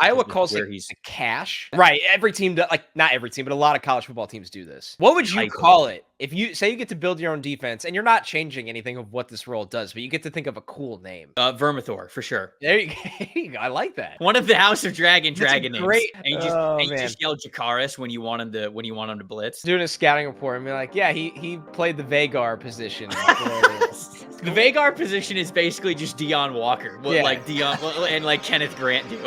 Iowa because calls where it he's the cash. Right. Every team, like not every team, but a lot of college football teams do this. What would you call it if you say you get to build your own defense and you're not changing anything of what this role does, but you get to think of a cool name? Vermithor for sure. There you go. I like that. One of the House of Dragon names. Great. And you just yell Jakaris when you want him to blitz. Doing a scouting report and be like, yeah, he played the Vagar position. The Vagar position is basically just Deion Walker. What like Deion and like Kenneth Grant do.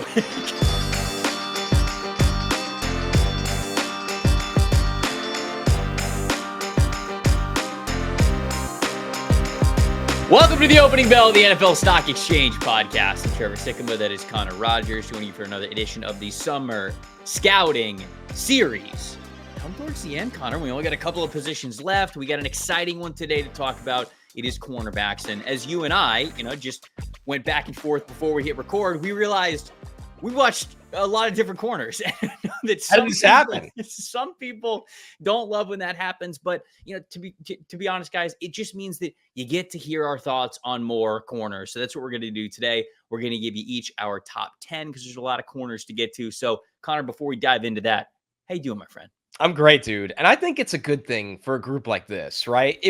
Welcome to the opening bell of the NFL Stock Exchange podcast. I'm Trevor Sikkema. That is Connor Rogers joining you for another edition of the Summer Scouting Series. Come towards the end, Connor. We only got a couple of positions left. We got an exciting one today to talk about. It is cornerbacks. And as you and I, just went back and forth before we hit record, we realized we watched a lot of different corners. How did this happen? Some people don't love when that happens, but to be honest, guys, it just means that you get to hear our thoughts on more corners. So that's what we're going to do today. We're going to give you each our top 10 because there's a lot of corners to get to. So, Connor, before we dive into that, how you doing, my friend? I'm great, dude. And I think it's a good thing for a group like this, right?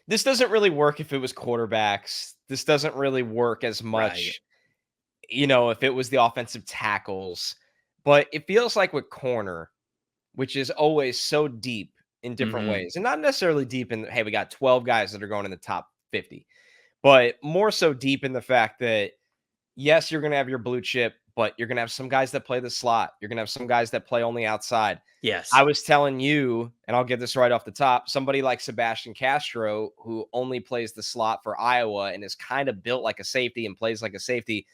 This doesn't really work if it was quarterbacks. This doesn't really work as much, if it was the offensive tackles. But it feels like with corner, which is always so deep in different ways. And not necessarily deep in, hey, we got 12 guys that are going in the top 50. But more so deep in the fact that, yes, you're going to have your blue chip, but you're going to have some guys that play the slot. You're going to have some guys that play only outside. Yes. I was telling you, and I'll get this right off the top, somebody like Sebastian Castro, who only plays the slot for Iowa and is kind of built like a safety and plays like a safety,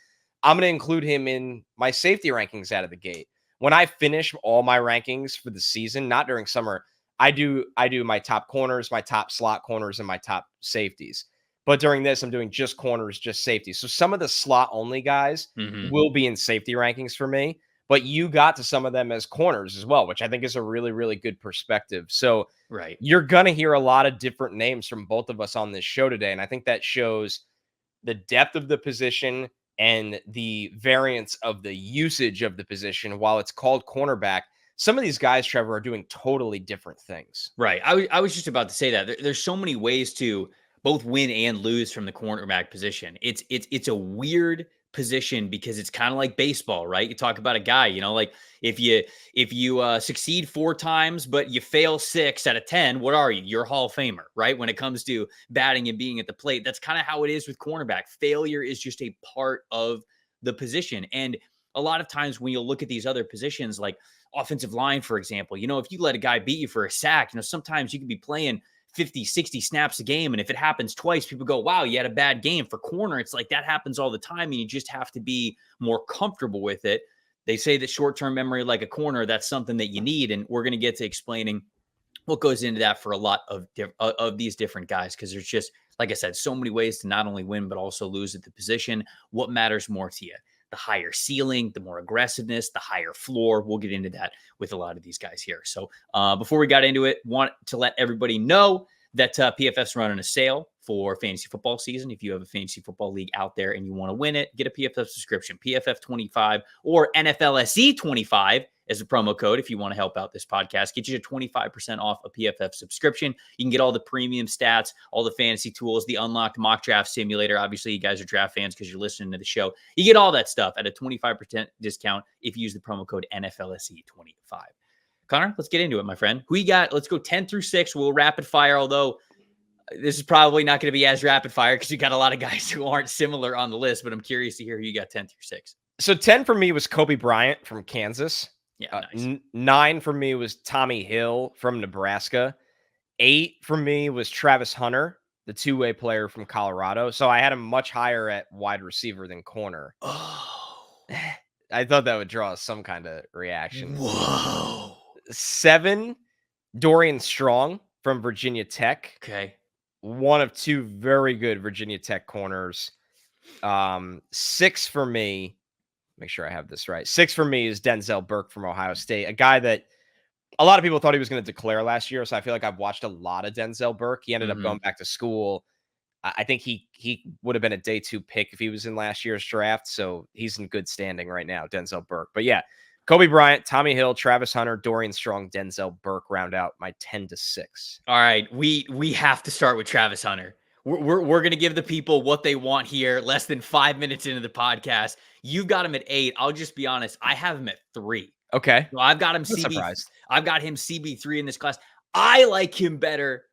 I'm going to include him in my safety rankings out of the gate. When I finish all my rankings for the season, not during summer, I do my top corners, my top slot corners, and my top safeties. But during this, I'm doing just corners, just safety. So some of the slot only guys will be in safety rankings for me, but you got to some of them as corners as well, which I think is a really, really good perspective. So you're going to hear a lot of different names from both of us on this show today. And I think that shows the depth of the position and the variance of the usage of the position. While it's called cornerback, some of these guys, Trevor, are doing totally different things. Right. I was just about to say that. There's so many ways to both win and lose from the cornerback position. It's a weird position because it's kind of like baseball, right? You talk about a guy, like if you succeed 4 times, but you fail 6 out of 10, what are you? You're a Hall of Famer, right? When it comes to batting and being at the plate, that's kind of how it is with cornerback. Failure is just a part of the position. And a lot of times when you look at these other positions, like offensive line, for example, if you let a guy beat you for a sack, sometimes you can be playing 50, 60 snaps a game. And if it happens twice, people go, wow, you had a bad game. For corner, it's like that happens all the time. And you just have to be more comfortable with it. They say that short-term memory, like a corner, that's something that you need. And we're going to get to explaining what goes into that for a lot of these different guys. Because there's just, like I said, so many ways to not only win, but also lose at the position. What matters more to you? The higher ceiling, the more aggressiveness, the higher floor. We'll get into that with a lot of these guys here. So before we got into it, want to let everybody know that PFF's running a sale for fantasy football season. If you have a fantasy football league out there and you want to win it, get a PFF subscription, PFF 25 or NFLSE 25 as a promo code. If you want to help out this podcast, get you to 25% off a PFF subscription. You can get all the premium stats, all the fantasy tools, the unlocked mock draft simulator. Obviously, you guys are draft fans because you're listening to the show. You get all that stuff at a 25% discount if you use the promo code NFLSE 25. Connor, let's get into it, my friend. Who you got? Let's go 10 through 6. We'll rapid fire, although this is probably not going to be as rapid fire because you got a lot of guys who aren't similar on the list, but I'm curious to hear who you got 10 through 6. So 10 for me was Kobe Bryant from Kansas. Yeah, nice. 9 for me was Tommy Hill from Nebraska. 8 for me was Travis Hunter, the two-way player from Colorado. So I had him much higher at wide receiver than corner. Oh, I thought that would draw some kind of reaction. Whoa. 7, Dorian Strong from Virginia Tech. Okay. One of 2 very good Virginia Tech corners. 6 for me, make sure I have this right. 6 for me is Denzel Burke from Ohio State, a guy that a lot of people thought he was going to declare last year. So I feel like I've watched a lot of Denzel Burke. He ended up going back to school. I think he would have been a day 2 pick if he was in last year's draft. So he's in good standing right now, Denzel Burke. But yeah, Kobe Bryant, Tommy Hill, Travis Hunter, Dorian Strong, Denzel Burke round out my 10-6. All right, we have to start with Travis Hunter. We're gonna give the people what they want here. Less than 5 minutes into the podcast, you've got him at 8. I'll just be honest, I have him at 3. Okay, So I've got him I'm CB. surprised. I've got him CB3 in this class. I like him better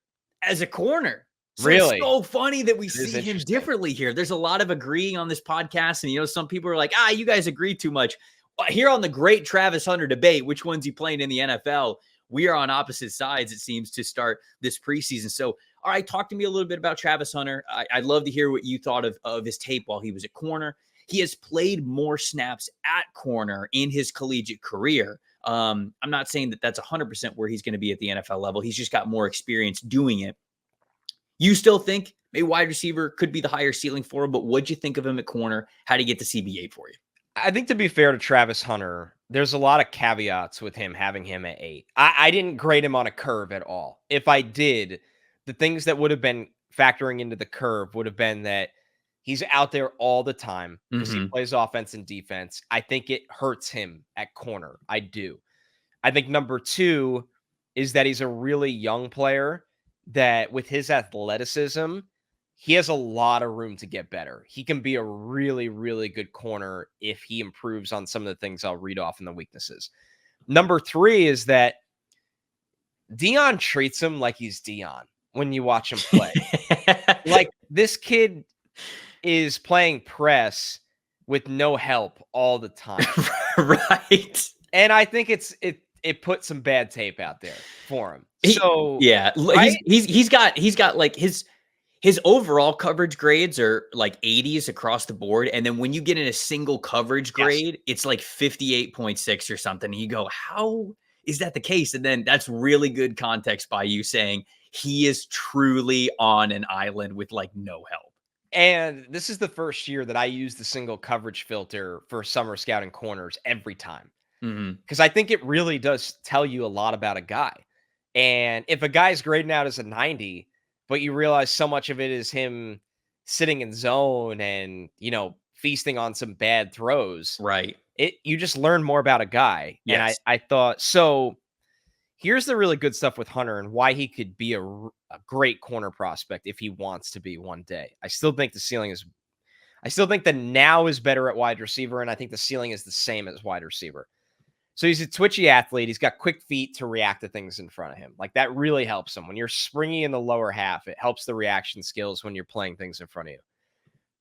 as a corner. So Really? it's so funny that we It is see him interesting. differently here. There's a lot of agreeing on this podcast, and some people are like, you guys agree too much. Here on the Great Travis Hunter debate, which one's he playing in the NFL? We are on opposite sides, it seems, to start this preseason. So, all right, talk to me a little bit about Travis Hunter. I'd love to hear what you thought of his tape while he was at corner. He has played more snaps at corner in his collegiate career. I'm not saying that that's 100% where he's going to be at the NFL level. He's just got more experience doing it. You still think a wide receiver could be the higher ceiling for him, but what'd you think of him at corner? How did he get the CB8 for you? I think, to be fair to Travis Hunter, there's a lot of caveats with him having him at 8. I didn't grade him on a curve at all. If I did, the things that would have been factoring into the curve would have been that he's out there all the time because he plays offense and defense. I think it hurts him at corner. I do. I think number 2 is that he's a really young player that, with his athleticism, he has a lot of room to get better. He can be a really, really good corner if he improves on some of the things I'll read off in the weaknesses. Number 3 is that Dion treats him like he's Dion when you watch him play. Like, this kid is playing press with no help all the time. Right. And I think it put some bad tape out there for him. Right? He's got like his overall coverage grades are like 80s across the board. And then when you get in a single coverage grade, it's like 58.6 or something. And you go, how is that the case? And then that's really good context by you saying he is truly on an island with like no help. And this is the first year that I use the single coverage filter for summer scouting corners every time. Because I think it really does tell you a lot about a guy. And if a guy's grading out as a 90, but you realize so much of it is him sitting in zone and, feasting on some bad throws. Right. You just learn more about a guy. Yes. And I thought, so here's the really good stuff with Hunter and why he could be a great corner prospect if he wants to be one day. I still think the now is better at wide receiver, and I think the ceiling is the same as wide receiver. So he's a twitchy athlete. He's got quick feet to react to things in front of him. Like, that really helps him. When you're springy in the lower half, it helps the reaction skills when you're playing things in front of you.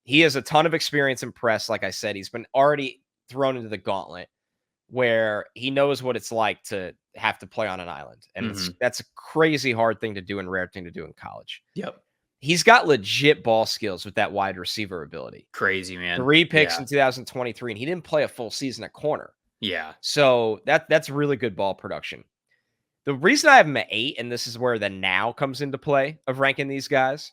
He has a ton of experience in press. Like I said, he's been already thrown into the gauntlet where he knows what it's like to have to play on an island. And that's a crazy hard thing to do and rare thing to do in college. Yep. He's got legit ball skills with that wide receiver ability. Crazy, man. 3 picks in 2023, and he didn't play a full season at corner. Yeah. So that's really good ball production. The reason I have him at 8, and this is where the now comes into play of ranking these guys,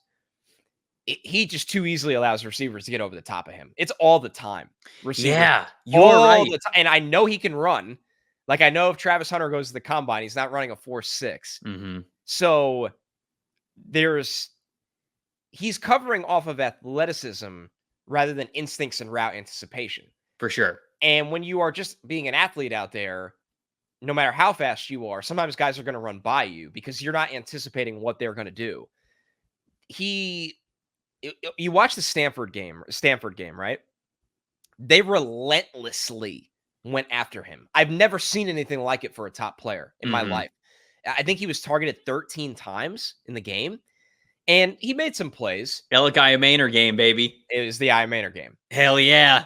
he just too easily allows receivers to get over the top of him. It's all the time. Yeah, you're right. And I know he can run. Like, I know if Travis Hunter goes to the combine, he's not running a 4.6. So he's covering off of athleticism rather than instincts and route anticipation. For sure. And when you are just being an athlete out there, no matter how fast you are, sometimes guys are going to run by you because you're not anticipating what they're going to do. You watch the Stanford game, right? They relentlessly went after him. I've never seen anything like it for a top player in my life. I think he was targeted 13 times in the game, and he made some plays. Elikai Maynor game, baby. It was the Maynor game. Hell yeah.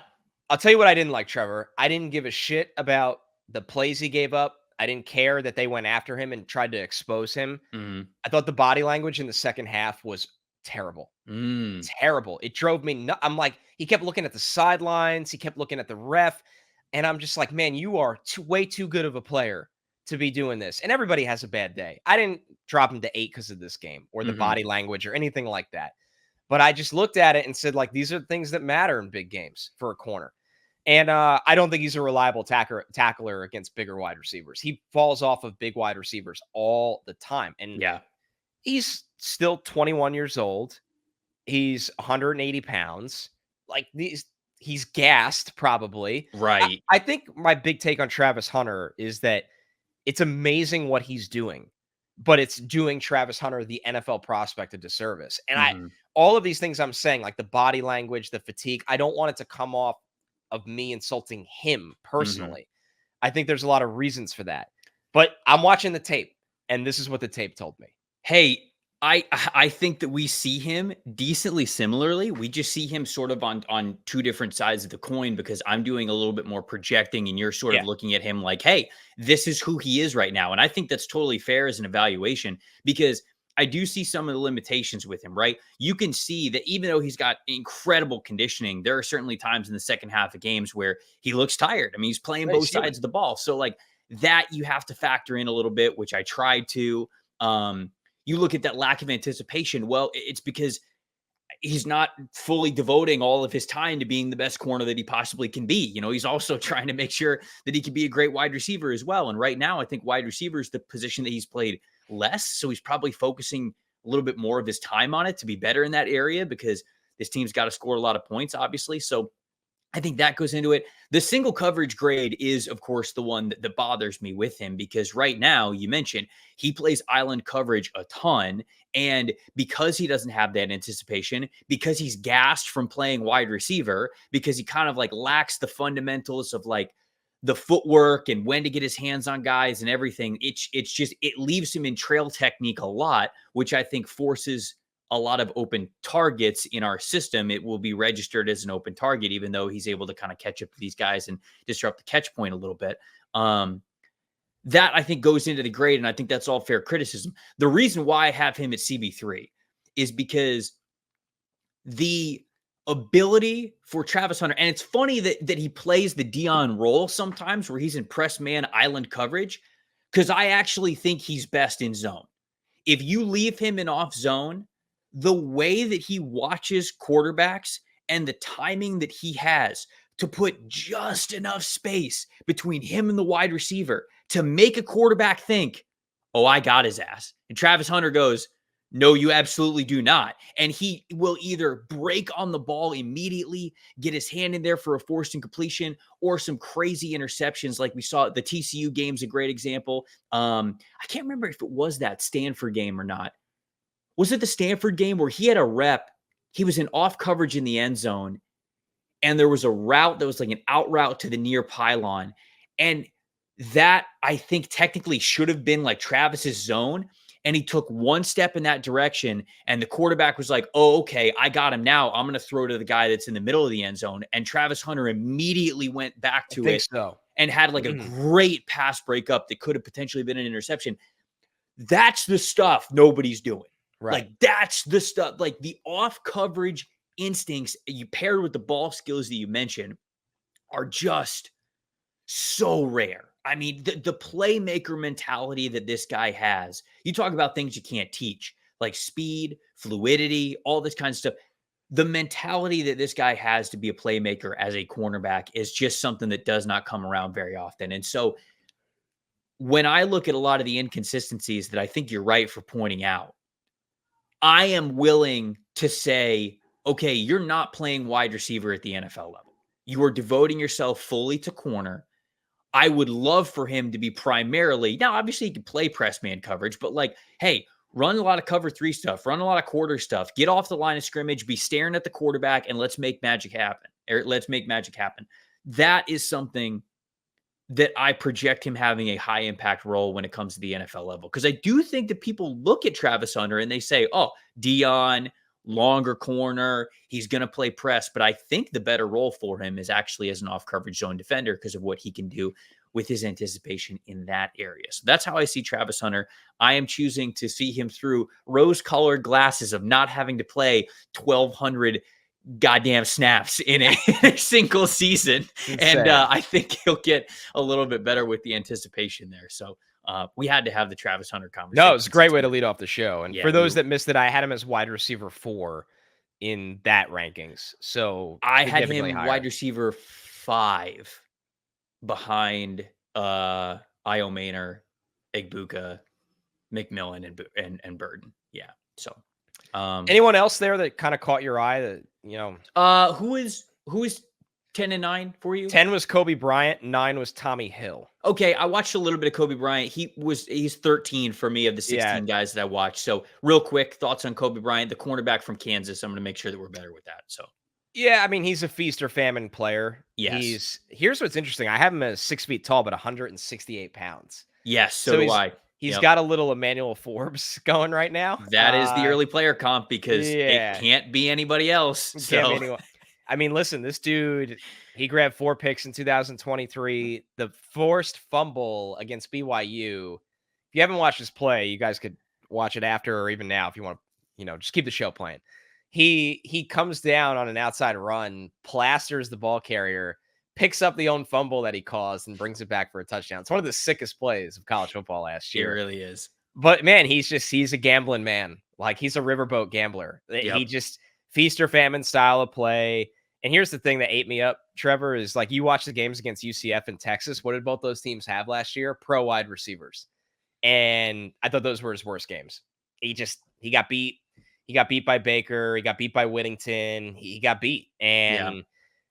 I'll tell you what I didn't like, Trevor. I didn't give a shit about the plays he gave up. I didn't care that they went after him and tried to expose him. I thought the body language in the second half was terrible. Terrible. It drove me nuts. I'm like, he kept looking at the sidelines. He kept looking at the ref. And I'm just like, man, you are way too good of a player to be doing this. And everybody has a bad day. I didn't drop him to 8 because of this game or the body language or anything like that. But I just looked at it and said, like, these are things that matter in big games for a corner. And I don't think he's a reliable tackler against bigger wide receivers. He falls off of big wide receivers all the time. And he's still 21 years old. He's 180 pounds. Like he's gassed probably. Right. I think my big take on Travis Hunter is that it's amazing what he's doing, but it's doing Travis Hunter, the NFL prospect, a disservice. And Mhm. all of these things I'm saying, like the body language, the fatigue, I don't want it to come off of me insulting him Mhm. personally. I think there's a lot of reasons for that. But I'm watching the tape, and this is what the tape told me. Hey, I think that we see him decently similarly. We just see him sort of on two different sides of the coin because I'm doing a little bit more projecting and you're sort of Yeah, looking at him like, "Hey, this is who he is right now." And I think that's totally fair as an evaluation because I do see some of the limitations with him, right? You can see that even though he's got incredible conditioning, there are certainly times in the second half of games where he looks tired. I mean, he's playing he's both human. sides of the ball. So like that you have to factor in a little bit, which I tried to. Um, you look at that lack of anticipation. Well, it's because he's not fully devoting all of his time to being the best corner that he possibly can be. You know, he's also trying to make sure that he can be a great wide receiver as well. And right now, I think wide receiver is the position that he's played less. So he's probably focusing a little bit more of his time on it to be better in that area because this team's got to score a lot of points, obviously. So I think that goes into it. The single coverage grade is, of course, the one that bothers me with him because right now, you mentioned he plays island coverage a ton. And because he doesn't have that anticipation, because he's gassed from playing wide receiver, because he kind of like lacks the fundamentals of like the footwork and when to get his hands on guys and everything, it's just it leaves him in trail technique a lot, which I think forces a lot of open targets in our system. It will be registered as an open target, even though he's able to kind of catch up to these guys and disrupt the catch point a little bit. That I think goes into the grade, and I think that's all fair criticism. The reason why I have him at CB3 is because the ability for Travis Hunter, and it's funny that he plays the Dion role sometimes where he's in press man island coverage, because I actually think he's best in zone. If you leave him in off zone, the way that he watches quarterbacks and the timing that he has to put just enough space between him and the wide receiver to make a quarterback think, oh, I got his ass. And Travis Hunter goes, no, you absolutely do not. And he will either break on the ball immediately, get his hand in there for a forced incompletion, or some crazy interceptions like we saw. The TCU game's a great example. I can't remember if it was that Stanford game or not. Was it the Stanford game where he had a rep? He was in off coverage in the end zone, and there was a route that was like an out route to the near pylon. And that I think technically should have been like Travis's zone. And he took one step in that direction, and the quarterback was like, oh, okay, I got him now. I'm going to throw to the guy that's in the middle of the end zone. And Travis Hunter immediately went back I to think it so. and had like a great pass breakup that could have potentially been an interception. That's the stuff nobody's doing. Right. Like, that's the stuff, like the off coverage instincts you paired with the ball skills that you mentioned are just so rare. I mean, the playmaker mentality that this guy has, you talk about things you can't teach, like speed, fluidity, all this kind of stuff. The mentality that this guy has to be a playmaker as a cornerback is just something that does not come around very often. And so when I look at a lot of the inconsistencies that I think you're right for pointing out, I am willing to say, okay, you're not playing wide receiver at the NFL level. You are devoting yourself fully to corner. I would love for him to be primarily, now obviously he can play press man coverage, but like, hey, run a lot of cover three stuff, run a lot of quarter stuff, get off the line of scrimmage, be staring at the quarterback, and let's make magic happen. Or let's make magic happen. That is something that I project him having a high impact role when it comes to the NFL level. Because I do think that people look at Travis Hunter and they say, oh, Dion, longer corner, he's going to play press. But I think the better role for him is actually as an off coverage zone defender because of what he can do with his anticipation in that area. So that's how I see Travis Hunter. I am choosing to see him through rose colored glasses of not having to play 1,200 goddamn snaps in a single season. And Insane. I think he'll get a little bit better with the anticipation there. So we had to have the Travis Hunter No, it's a conversation great since way to lead off the show. And yeah, for those that missed it, I had him as wide receiver 4 in that rankings. So I had significantly him wide higher. receiver 5 behind Io Maynor, Egbuka, McMillan, and Burden. Yeah. So Anyone else there that kind of caught your eye that, Who is 10-9 for you? 10 was Kobe Bryant, 9 was Tommy Hill. Okay, I watched a little bit of Kobe Bryant. He's 13 for me of the 16 guys that I watched. So real quick, thoughts on Kobe Bryant, the cornerback from Kansas. I'm going to make sure that we're better with that. So yeah, I mean, he's a feast or famine player. Yes. Here's what's interesting. I have him as 6 feet tall, but 168 pounds. Yes, so do I. He's got a little Emmanuel Forbes going right now. That is the early player comp because it can't be anybody else. So. I mean, listen, this dude, he grabbed 4 picks in 2023. The forced fumble against BYU. If you haven't watched his play, you guys could watch it after or even now if you want to, just keep the show playing. He comes down on an outside run, plasters the ball carrier, picks up the own fumble that he caused, and brings it back for a touchdown. It's one of the sickest plays of college football last year. It really is. But man, he's a gambling man. Like, he's a riverboat gambler. Yep. He just feast or famine style of play. And here's the thing that ate me up, Trevor, is like, you watch the games against UCF and Texas. What did both those teams have last year? Pro wide receivers. And I thought those were his worst games. He got beat. He got beat by Baker. He got beat by Whittington. He got beat. And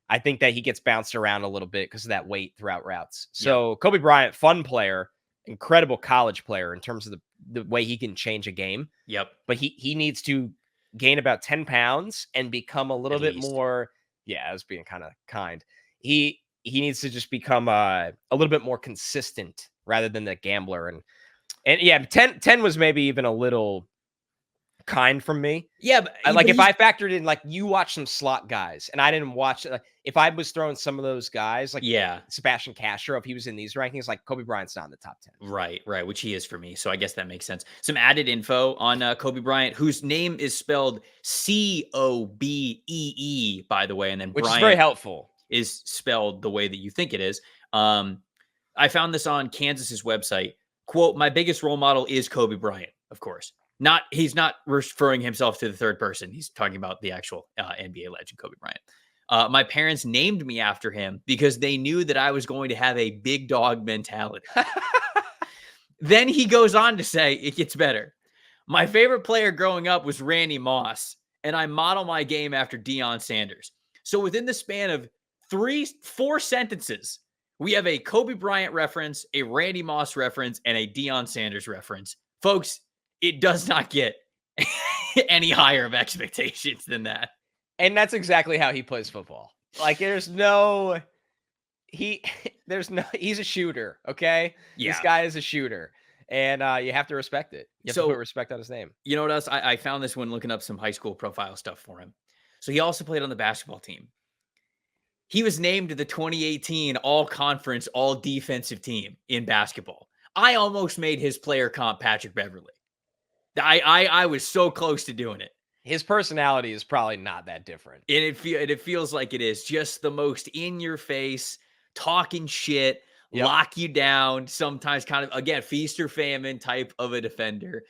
I think that he gets bounced around a little bit because of that weight throughout routes. So Kobe Bryant, fun player, incredible college player in terms of the way he can change a game. Yep. But he needs to gain about 10 pounds and become a little bit more. Yeah, I was being kind of kind. He needs to just become a little bit more consistent rather than the gambler. And yeah, 10 was maybe even a little kind from me. Yeah, but if I factored in, like, you watch some slot guys and I didn't watch it, like, if I was throwing some of those guys, like Sebastian Castro, if he was in these rankings, like, Kobe Bryant's not in the top 10. Right, which he is for me. So I guess that makes sense. Some added info on Kobe Bryant, whose name is spelled Cobee, by the way, and then which Bryant is very helpful. Is spelled the way that you think it is. I found this on Kansas's website. Quote, "My biggest role model is Kobe Bryant," of course. He's not referring himself to the third person. He's talking about the actual NBA legend, Kobe Bryant. My parents named me after him because they knew that I was going to have a big dog mentality. Then he goes on to say, it gets better. "My favorite player growing up was Randy Moss, and I model my game after Deion Sanders." So within the span of 4 sentences, we have a Kobe Bryant reference, a Randy Moss reference, and a Deion Sanders reference. Folks, it does not get any higher of expectations than that. And that's exactly how he plays football. Like, he's a shooter. Okay. Yeah. This guy is a shooter, and you have to respect it. You have to put respect on his name. You know what else? I found this when looking up some high school profile stuff for him. So he also played on the basketball team. He was named the 2018 all-conference, all-defensive team in basketball. I almost made his player comp Patrick Beverly. I was so close to doing it. His personality is probably not that different. And it feels like it is. Just the most in-your-face, talking shit, lock you down, sometimes kind of, again, feast or famine type of a defender.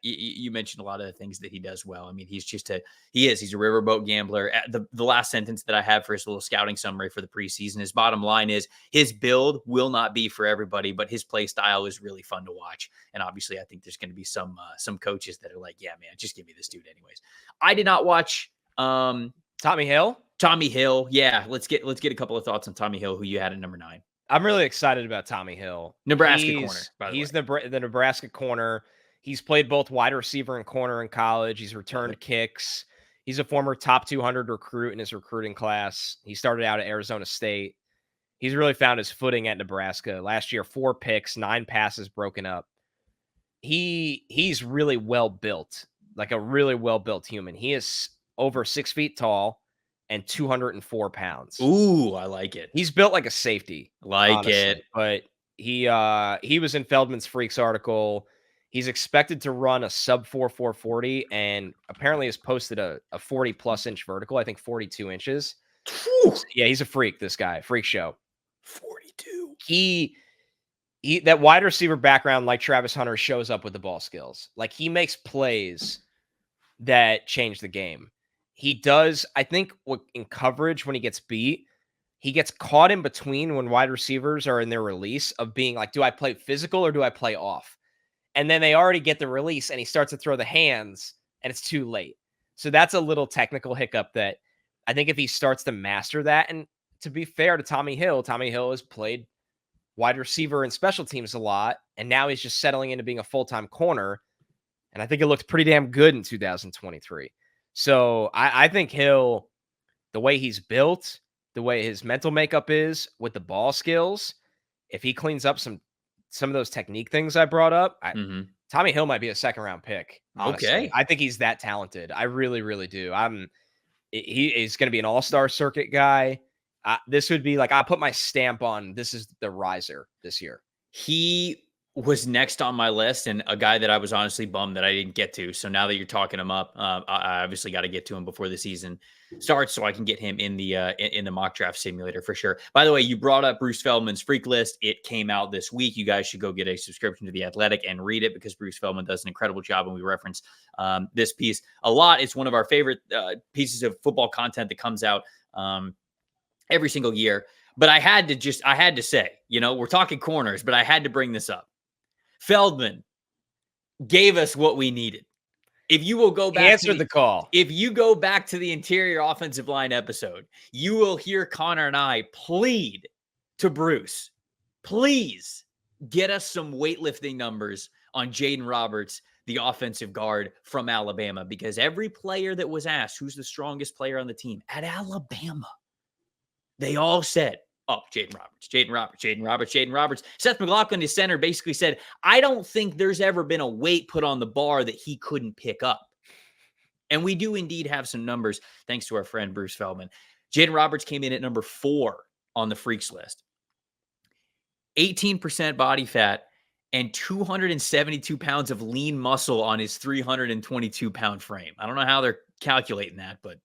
You mentioned a lot of the things that he does well. I mean, he's a riverboat gambler. The last sentence that I have for his little scouting summary for the preseason, his bottom line is his build will not be for everybody, but his play style is really fun to watch. And obviously I think there's going to be some coaches that are like, yeah, man, just give me this dude anyways. I did not watch, Tommy Hill. Yeah. Let's get a couple of thoughts on Tommy Hill, who you had at number 9. I'm really excited about Tommy Hill. Nebraska corner, by the way. He's the Nebraska corner. He's played both wide receiver and corner in college. He's returned kicks. He's a former top 200 recruit in his recruiting class. He started out at Arizona State. He's really found his footing at Nebraska. Last year, 4 picks, 9 passes broken up. He's really well built, like a really well built human. He is over 6 feet tall and 204 pounds. Ooh, I like it. He's built like a safety. It. But he was in Feldman's Freaks article. He's expected to run a sub 4.40 and apparently has posted a 40 plus inch vertical. I think 42 inches. Whew. Yeah, he's a freak, this guy. Freak show. 42. He that wide receiver background, like Travis Hunter, shows up with the ball skills. Like, he makes plays that change the game. He does, I think, in coverage when he gets beat, he gets caught in between when wide receivers are in their release of being like, do I play physical or do I play off? And then they already get the release and he starts to throw the hands and it's too late. So that's a little technical hiccup that I think if he starts to master that, and to be fair to Tommy Hill has played wide receiver and special teams a lot, and now he's just settling into being a full-time corner. And I think it looked pretty damn good in 2023. So I think Hill, the way he's built, the way his mental makeup is with the ball skills, if he cleans up some of those technique things I brought up, Tommy Hill might be a second round pick. Honestly, Okay. I think he's that talented. I really, really do. He is going to be an all-star circuit guy. This would be like, I put my stamp on, this is the riser this year. He was next on my list, and a guy that I was honestly bummed that I didn't get to. So now that you're talking him up, I obviously got to get to him before the season starts so I can get him in the mock draft simulator for sure. By the way, you brought up Bruce Feldman's freak list. It came out this week. You guys should go get a subscription to The Athletic and read it, because Bruce Feldman does an incredible job, and we reference this piece a lot. It's one of our favorite pieces of football content that comes out every single year. But I had to say, we're talking corners, but I had to bring this up. Feldman gave us what we needed. If you will go back, answered the call. If you go back to the interior offensive line episode, you will hear Connor and I plead to Bruce, please get us some weightlifting numbers on Jaden Roberts, the offensive guard from Alabama, because every player that was asked who's the strongest player on the team at Alabama, they all said, oh, Jaden Roberts, Jaden Roberts, Jaden Roberts, Jaden Roberts. Seth McLaughlin, his center, basically said, I don't think there's ever been a weight put on the bar that he couldn't pick up. And we do indeed have some numbers, thanks to our friend Bruce Feldman. Jaden Roberts came in at number 4 on the freaks list. 18% body fat and 272 pounds of lean muscle on his 322-pound frame. I don't know how they're calculating that, but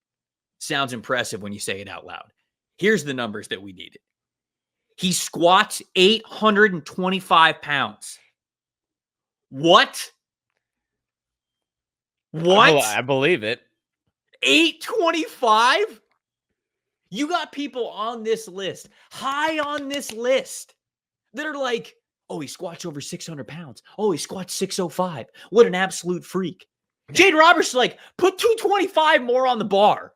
sounds impressive when you say it out loud. Here's the numbers that we needed. He squats 825 pounds. What? I believe it. 825? You got people on this list, high on this list, that are like, oh, he squats over 600 pounds. Oh, he squats 605. What an absolute freak. Jaden Roberts is like, put 225 more on the bar.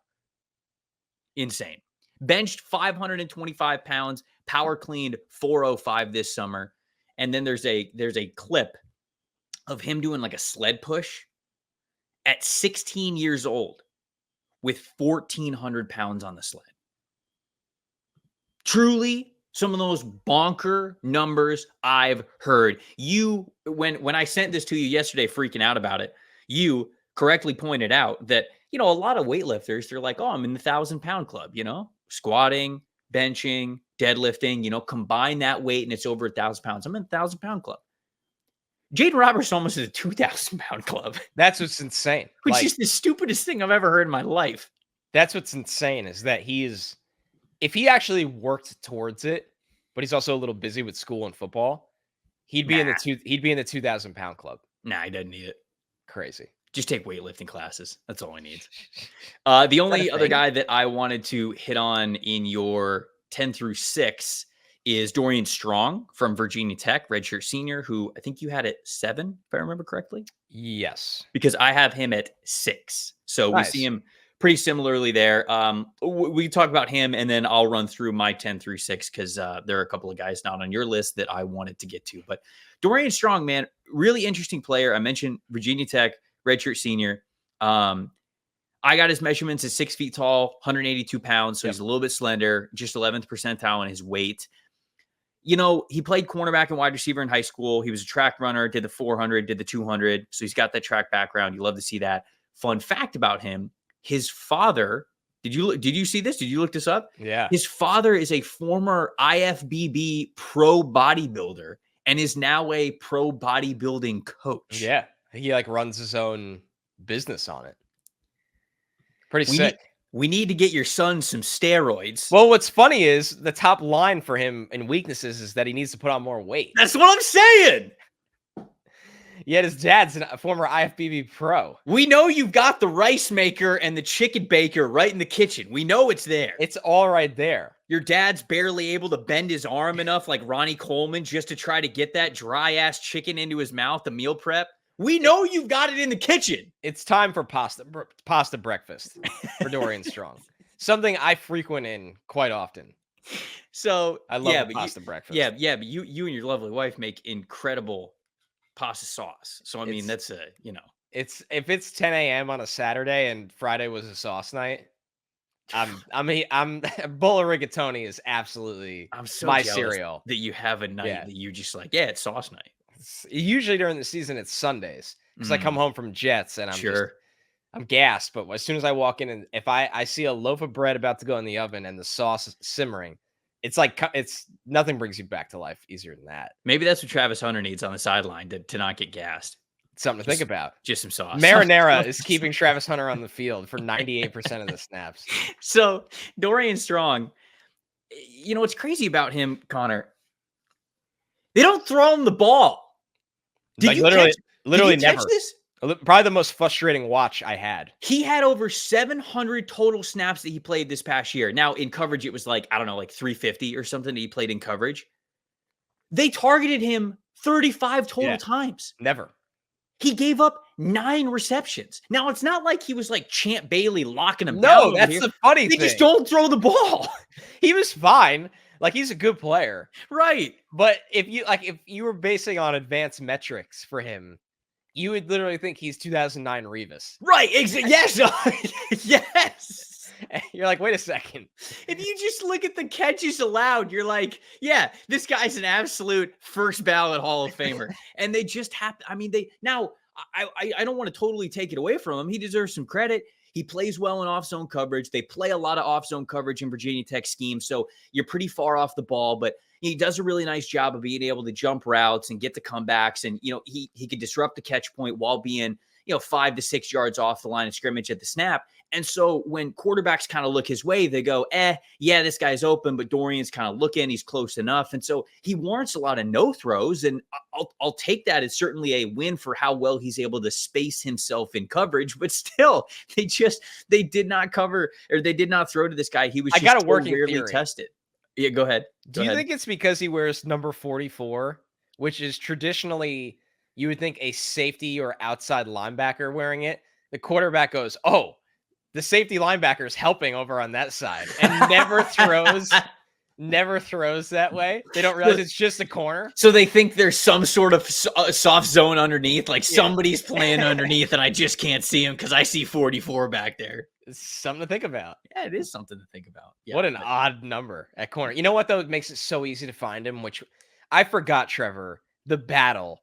Insane. Benched 525 pounds, power cleaned 405 this summer. And then there's a clip of him doing like a sled push at 16 years old with 1,400 pounds on the sled. Truly some of those bonker numbers I've heard. You, when I sent this to you yesterday, freaking out about it, you correctly pointed out that, a lot of weightlifters, they're like, oh, I'm in the 1,000-pound club, squatting, benching, deadlifting, combine that weight and it's over 1,000 pounds. I'm in the 1,000-pound club. Jaden Roberts almost is a 2,000-pound club. That's what's insane. Which is the stupidest thing I've ever heard in my life. That's what's insane, is that if he actually worked towards it, but he's also a little busy with school and football, he'd be in the 2,000-pound club. Nah, he doesn't need it. Crazy. Just take weightlifting classes. That's all he needs. The only other guy that I wanted to hit on in your 10 through 6 is Dorian Strong from Virginia Tech, redshirt senior, who I think you had at 7, if I remember correctly. Yes. Because I have him at 6. So nice. We see him pretty similarly there. We talk about him, and then I'll run through my 10 through 6 because there are a couple of guys not on your list that I wanted to get to. But Dorian Strong, man, really interesting player. I mentioned Virginia Tech, redshirt senior. I got his measurements at 6 feet tall, 182 pounds. So He's a little bit slender, just 11th percentile in his weight. He played cornerback and wide receiver in high school. He was a track runner, did the 400, did the 200. So he's got that track background. You love to see that. Fun fact about him, his father, did you see this? Did you look this up? Yeah. His father is a former IFBB pro bodybuilder and is now a pro bodybuilding coach. Yeah. He runs his own business on it. Pretty sick. We need to get your son some steroids. Well, what's funny is the top line for him in weaknesses is that he needs to put on more weight. That's what I'm saying. Yet his dad's a former IFBB pro. We know you've got the rice maker and the chicken baker right in the kitchen. We know it's there. It's all right there. Your dad's barely able to bend his arm enough like Ronnie Coleman just to try to get that dry-ass chicken into his mouth, the meal prep. We know you've got it in the kitchen. It's time for pasta breakfast for Dorian Strong. Something I frequent in quite often. So I love the pasta breakfast. but you and your lovely wife make incredible pasta sauce. So I mean, that's It's if it's 10 a.m. on a Saturday and Friday was a sauce night, I'm a bowl of rigatoni is absolutely I'm so my jealous cereal. that you have a night that you just like, it's sauce night. Usually during the season, it's Sundays because I come home from Jets and I'm gassed. But as soon as I walk in and if I see a loaf of bread about to go in the oven and the sauce is simmering, it's like it's nothing brings you back to life easier than that. Maybe that's what Travis Hunter needs on the sideline to not get gassed. Something to think about. Just some sauce. Marinara is keeping Travis Hunter on the field for 98% of the snaps. So Dorian Strong, what's crazy about him, Connor? They don't throw him the ball. Did you literally never catch this? Probably the most frustrating watch I had. He had over 700 total snaps that he played this past year. Now in coverage, it was like 350 or something that he played in coverage. They targeted him 35 total times. Never. He gave up 9 receptions. Now, it's not like he was like Champ Bailey locking him down. No, that's the funny thing. They just don't throw the ball. He was fine. Like, he's a good player. Right. But if you were basing on advanced metrics for him, you would literally think he's 2009 Revis. Right. Yes. Yes. You're like, wait a second. If you just look at the catches allowed, you're like, yeah, this guy's an absolute first ballot Hall of Famer. And they just happen. I mean, I don't want to totally take it away from him. He deserves some credit. He plays well in off-zone coverage. They play a lot of off-zone coverage in Virginia Tech schemes. So you're pretty far off the ball, but he does a really nice job of being able to jump routes and get the comebacks. And, he could disrupt the catch point while being, 5 to 6 yards off the line of scrimmage at the snap. And so when quarterbacks kind of look his way, they go, yeah, this guy's open, but Dorian's kind of looking, he's close enough. And so he warrants a lot of no throws. And I'll take that as certainly a win for how well he's able to space himself in coverage. But still, they did not cover, or they did not throw to this guy. He was just got a working rarely tested. Yeah, go ahead. Do you think it's because he wears number 44, which is traditionally, you would think a safety or outside linebacker wearing it? The quarterback goes, oh, the safety linebacker is helping over on that side, and never throws that way. They don't realize it's just a corner. So they think there's some sort of soft zone underneath, like somebody's playing underneath and I just can't see him because I see 44 back there. It's something to think about. Yeah, it is something to think about. Yeah, what an odd number at corner. You know what, though? It makes it so easy to find him, which I forgot, Trevor, the battle.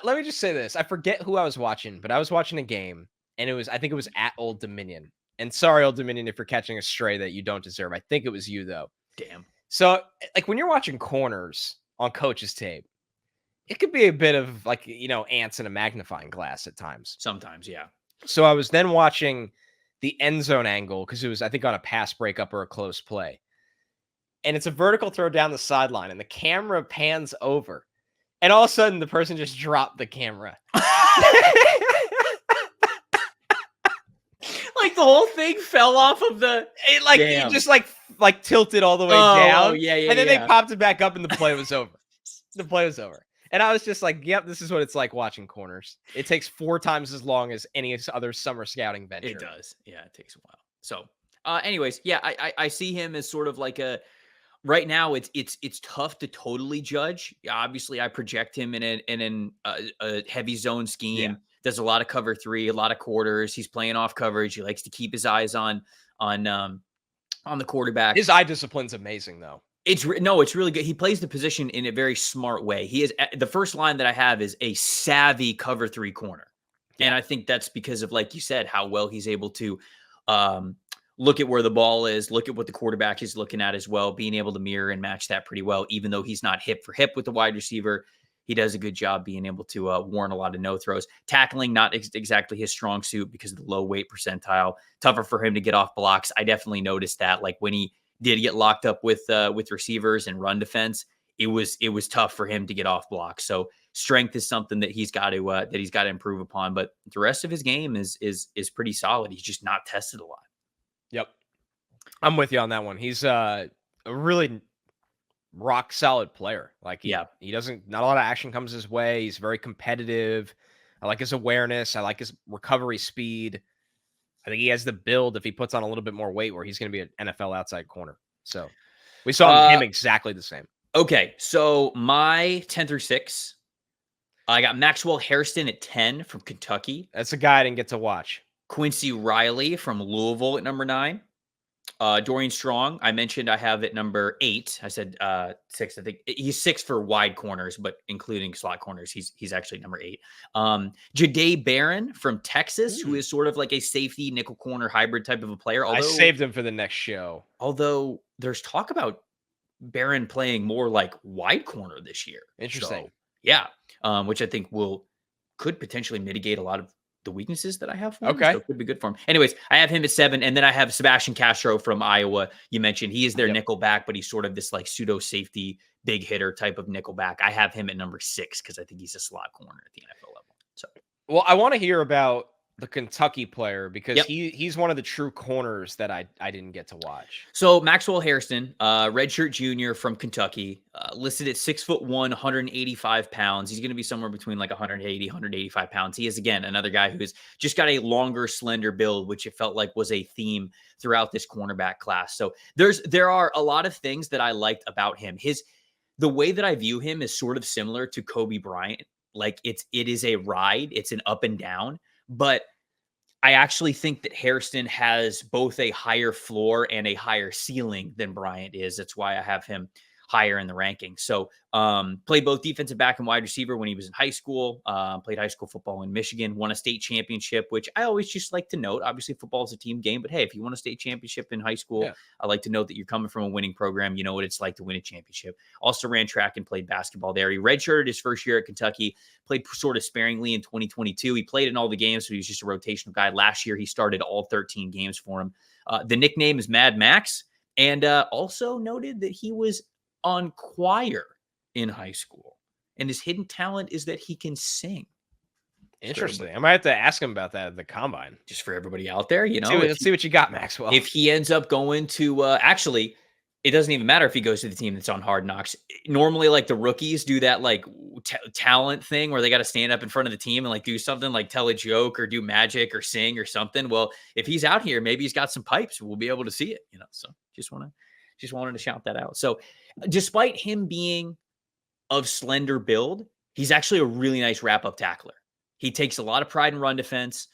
Let me just say this. I forget who I was watching, but I was watching a game, and I think it was at Old Dominion. And sorry, Old Dominion, if you're catching a stray that you don't deserve. I think it was you, though. Damn. So, like, when you're watching corners on coach's tape, it could be a bit of, ants in a magnifying glass at times. Sometimes, yeah. So I was then watching the end zone angle because it was, I think, on a pass breakup or a close play. And it's a vertical throw down the sideline, and the camera pans over. And all of a sudden, the person just dropped the camera. Like the whole thing fell off of it just like tilted all the way down. Yeah. And then they popped it back up and the play was over. And I was just like, yep, this is what it's like watching corners. It takes 4 times as long as any other summer scouting venture. It does. Yeah, it takes a while. So anyways, yeah, I see him as sort of like right now it's tough to totally judge. Obviously, I project him in a heavy zone scheme. Yeah. Does a lot of cover 3, a lot of quarters. He's playing off coverage. He likes to keep his eyes on the quarterback. His eye discipline's amazing, though. It's really good. He plays the position in a very smart way. He is the first line that I have is a savvy cover 3 corner. Yeah. And I think that's because of, like you said, how well he's able to look at where the ball is, look at what the quarterback is looking at as well, being able to mirror and match that pretty well, even though he's not hip for hip with the wide receiver. He does a good job being able to warrant a lot of no throws. Tackling, not exactly his strong suit because of the low weight percentile. Tougher for him to get off blocks. I definitely noticed that. Like when he did get locked up with receivers and run defense, it was tough for him to get off blocks. So strength is something that he's got to improve upon. But the rest of his game is pretty solid. He's just not tested a lot. Yep, I'm with you on that one. He's a really rock solid player. Like he doesn't, not a lot of action comes his way. He's very competitive. I like his awareness. I like his recovery speed. I think he has the build if he puts on a little bit more weight where he's going to be an NFL outside corner. So we saw him exactly the same. Okay. So my 10 through 6, I got Maxwell Hairston at 10 from Kentucky. That's a guy I didn't get to watch. Quincy Riley from Louisville at number 9. Dorian Strong, I mentioned I have at number 8. I said 6. I think he's 6 for wide corners, but including slot corners, he's actually number 8. Jahdae Barron from Texas, who is sort of like a safety nickel corner hybrid type of a player. I saved him for the next show. Although there's talk about Barron playing more like wide corner this year. Interesting. So, yeah, which I think could potentially mitigate a lot of the weaknesses that I have for him. Okay. So it could be good for him. Anyways, I have him at 7, and then I have Sebastian Castro from Iowa. You mentioned he is their nickel back, but he's sort of this like pseudo safety, big hitter type of nickel back. I have him at number 6 because I think he's a slot corner at the NFL level. So, well, I want to hear about the Kentucky player because he's one of the true corners that I didn't get to watch. So Maxwell Hairston, redshirt junior from Kentucky, listed at 6'1", 185 pounds. He's going to be somewhere between like 180, 185 pounds. He is, again, another guy who's just got a longer, slender build, which it felt like was a theme throughout this cornerback class. So there are a lot of things that I liked about him. The way that I view him is sort of similar to Kobe Bryant. Like it is a ride. It's an up and down. But I actually think that Hairston has both a higher floor and a higher ceiling than Bryant is. That's why I have him higher in the rankings. So played both defensive back and wide receiver when he was in high school, played high school football in Michigan, won a state championship, which I always just like to note. Obviously, football is a team game, but hey, if you won a state championship in high school, I like to note that you're coming from a winning program. You know what it's like to win a championship. Also ran track and played basketball there. He redshirted his first year at Kentucky, played sort of sparingly in 2022. He played in all the games, so he was just a rotational guy. Last year, he started all 13 games for him. The nickname is Mad Max, and also noted that he was on choir in high school, and his hidden talent is that he can sing. Interesting. I might have to ask him about that at the combine. Just for everybody out there, you know. Let's see what you got, Maxwell. If he ends up going to, actually, it doesn't even matter if he goes to the team that's on Hard Knocks. Normally, like the rookies do that like talent thing where they got to stand up in front of the team and like do something like tell a joke or do magic or sing or something. Well, if he's out here, maybe he's got some pipes. We'll be able to see it, you know. So just wanted to shout that out. So despite him being of slender build, he's actually a really nice wrap-up tackler. He takes a lot of pride in run defense.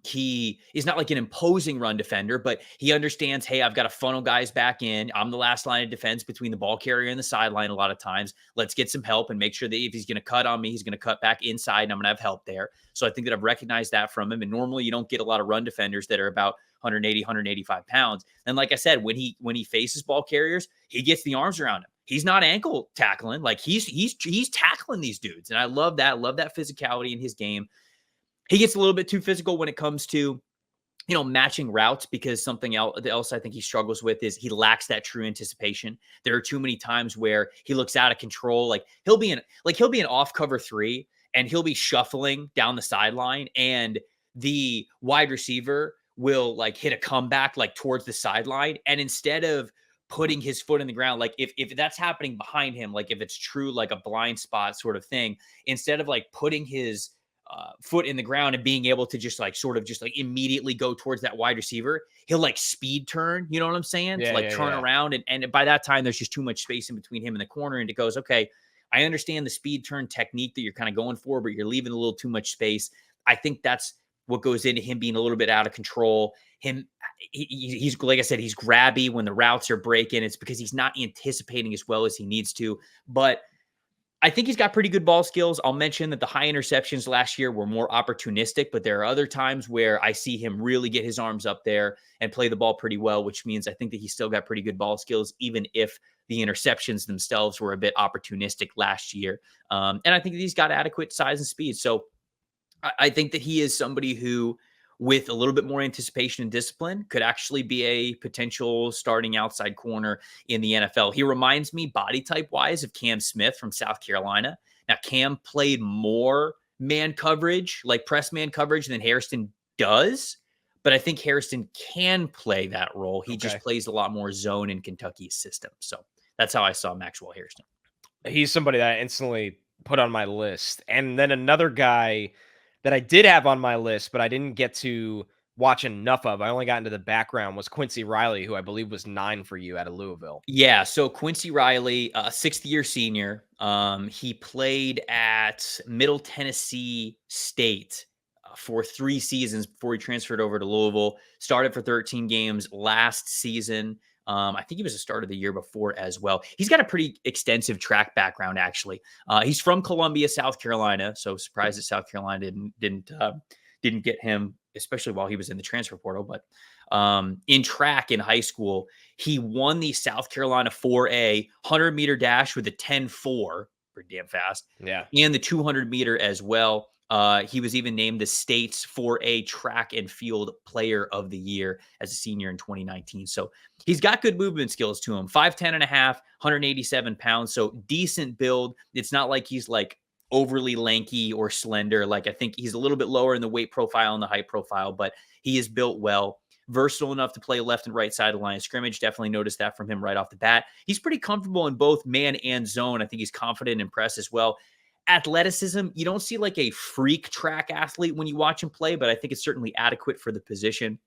He is not like an imposing run defender, but he understands, hey, I've got to funnel guys back in. I'm the last line of defense between the ball carrier and the sideline a lot of times. Let's get some help and make sure that if he's going to cut on me, he's going to cut back inside and I'm going to have help there. So I think that I've recognized that from him. And normally you don't get a lot of run defenders that are about 180, 185 pounds. And like I said, when he faces ball carriers, he gets the arms around him. He's not ankle tackling. Like he's tackling these dudes. And I love that. Love that physicality in his game. He gets a little bit too physical when it comes to, matching routes, because something else I think he struggles with is he lacks that true anticipation. There are too many times where he looks out of control. Like he'll be in off cover 3 and he'll be shuffling down the sideline and the wide receiver will like hit a comeback like towards the sideline. And instead of putting his foot in the ground, like if that's happening behind him, like if it's true, like a blind spot sort of thing, instead of like putting his foot in the ground and being able to just like sort of just like immediately go towards that wide receiver, he'll like speed turn, you know what I'm saying? Yeah, to like turn around. And by that time, there's just too much space in between him and the corner. And it goes, okay, I understand the speed turn technique that you're kind of going for, but you're leaving a little too much space. I think that's what goes into him being a little bit out of control. He's like I said, he's grabby when the routes are breaking. It's because he's not anticipating as well as he needs to. But I think he's got pretty good ball skills. I'll mention that the high interceptions last year were more opportunistic, but there are other times where I see him really get his arms up there and play the ball pretty well, which means I think that he's still got pretty good ball skills, even if the interceptions themselves were a bit opportunistic last year. And I think that he's got adequate size and speed. So I think that he is somebody who, with a little bit more anticipation and discipline, could actually be a potential starting outside corner in the NFL. He reminds me body type wise of Cam Smith from South Carolina. Now, Cam played more man coverage, like press man coverage, than Hairston does, but I think Hairston can play that role. He just plays a lot more zone in Kentucky's system. So that's how I saw Maxwell Hairston. He's somebody that I instantly put on my list. And then another guy that I did have on my list, but I didn't get to watch enough of. I only got into the background was Quincy Riley, who I believe was 9 for you out of Louisville. Yeah, so Quincy Riley, sixth-year senior, he played at Middle Tennessee State for 3 seasons before he transferred over to Louisville. Started for 13 games last season. I think he was a starter the year before as well. He's got a pretty extensive track background, actually. He's from Columbia, South Carolina, so surprised that South Carolina didn't get him, especially while he was in the transfer portal. But in track in high school, he won the South Carolina 4A 100-meter dash with a 10.4, pretty damn fast. Yeah. And the 200-meter as well. He was even named the state's 4A track and field player of the year as a senior in 2019. So he's got good movement skills to him. 5'10 and a half, 187 pounds. So decent build. It's not like he's like overly lanky or slender. Like I think he's a little bit lower in the weight profile and the height profile, but he is built well. Versatile enough to play left and right side of the line of scrimmage. Definitely noticed that from him right off the bat. He's pretty comfortable in both man and zone. I think he's confident in press as well. Athleticism, you don't see like a freak track athlete when you watch him play, but I think it's certainly adequate for the position.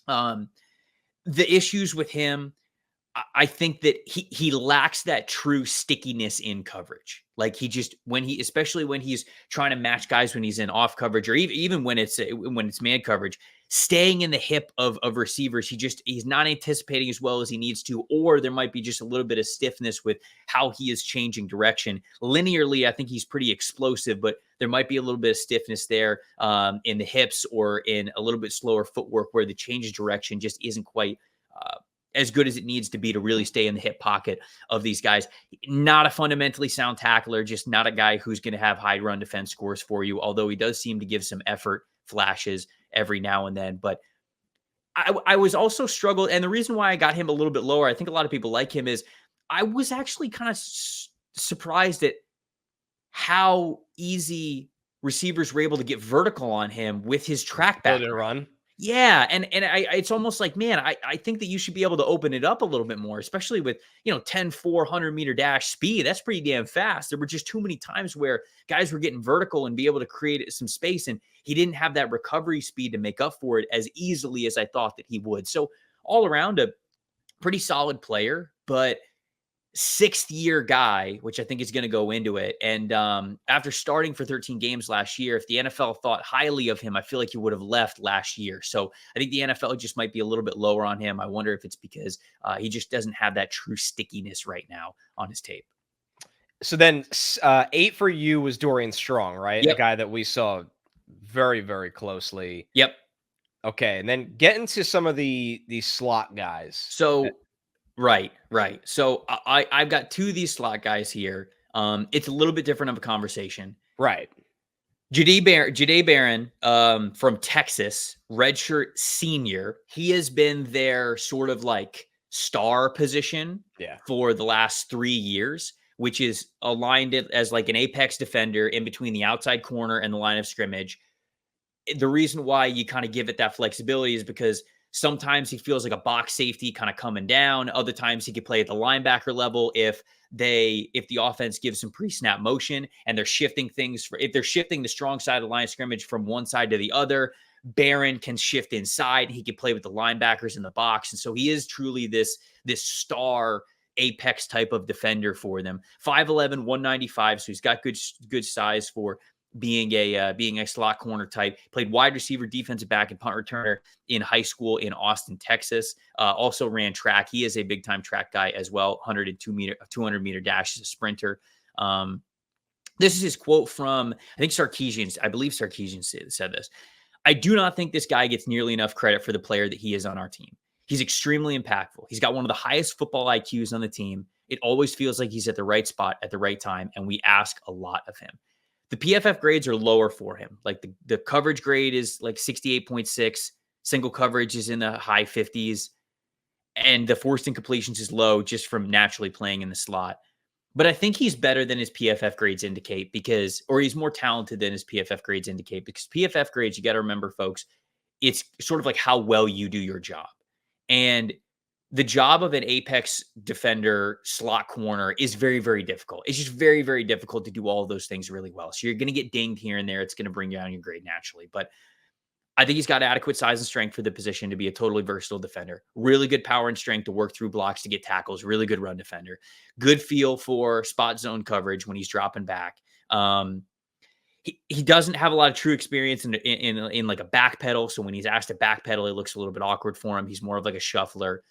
The issues with him, I think that he lacks that true stickiness in coverage. Like especially when he's trying to match guys when he's in off coverage, or even when it's man coverage, staying in the hip of receivers, he's not anticipating as well as he needs to, or there might be just a little bit of stiffness with how he is changing direction. Linearly, I think he's pretty explosive, but there might be a little bit of stiffness there in the hips or in a little bit slower footwork where the change of direction just isn't quite as good as it needs to be to really stay in the hip pocket of these guys. Not a fundamentally sound tackler, just not a guy who's going to have high run defense scores for you, although he does seem to give some effort flashes every now and then. But I was also struggled, and the reason why I got him a little bit lower, I think a lot of people like him, is I was actually kind of surprised at how easy receivers were able to get vertical on him with his track back. Run. Yeah, and it's almost like, man, I think that you should be able to open it up a little bit more, especially with 10.4 100-meter dash speed. That's pretty damn fast. There were just too many times where guys were getting vertical and be able to create some space, and he didn't have that recovery speed to make up for it as easily as I thought that he would. So all around, a pretty solid player, but 6th-year guy, which I think is going to go into it. And after starting for 13 games last year, if the NFL thought highly of him, I feel like he would have left last year. So I think the NFL just might be a little bit lower on him. I wonder if it's because he just doesn't have that true stickiness right now on his tape. So then 8 for you was Dorian Strong, right? Yep. A guy that we saw very, very closely. Yep. Okay, and then get into some of the slot guys. So Right. So I've got 2 of these slot guys here. It's a little bit different of a conversation. Right. Jahdae Barron from Texas, redshirt senior. He has been their sort of like star position for the last 3 years, which is aligned it as like an apex defender in between the outside corner and the line of scrimmage. The reason why you kind of give it that flexibility is because sometimes he feels like a box safety kind of coming down. Other times he could play at the linebacker level if the offense gives some pre-snap motion and they're shifting things. If they're shifting the strong side of the line of scrimmage from one side to the other, Barron can shift inside. He can play with the linebackers in the box. And so he is truly this star apex type of defender for them. 5'11", 195. So he's got good size for being a slot corner type. Played wide receiver, defensive back, and punt returner in high school in Austin, Texas. Also ran track. He is a big time track guy as well. 200 meter dash as a sprinter. This is his quote from, I think Sarkisian. I believe Sarkisian said this. I do not think this guy gets nearly enough credit for the player that he is on our team. He's extremely impactful. He's got one of the highest football IQs on the team. It always feels like he's at the right spot at the right time, and we ask a lot of him. The PFF grades are lower for him. Like the coverage grade is like 68.6. Single coverage is in the high 50s. And the forced incompletions is low just from naturally playing in the slot. But I think he's better than his PFF grades indicate or he's more talented than his PFF grades indicate, because PFF grades, you got to remember, folks, it's sort of like how well you do your job. And the job of an apex defender slot corner is very, very difficult. It's just very, very difficult to do all of those things really well. So you're going to get dinged here and there. It's going to bring down your grade naturally. But I think he's got adequate size and strength for the position to be a totally versatile defender. Really good power and strength to work through blocks to get tackles. Really good run defender. Good feel for spot zone coverage when he's dropping back. He doesn't have a lot of true experience in like a back pedal. So when he's asked to back pedal, it looks a little bit awkward for him. He's more of like a shuffler.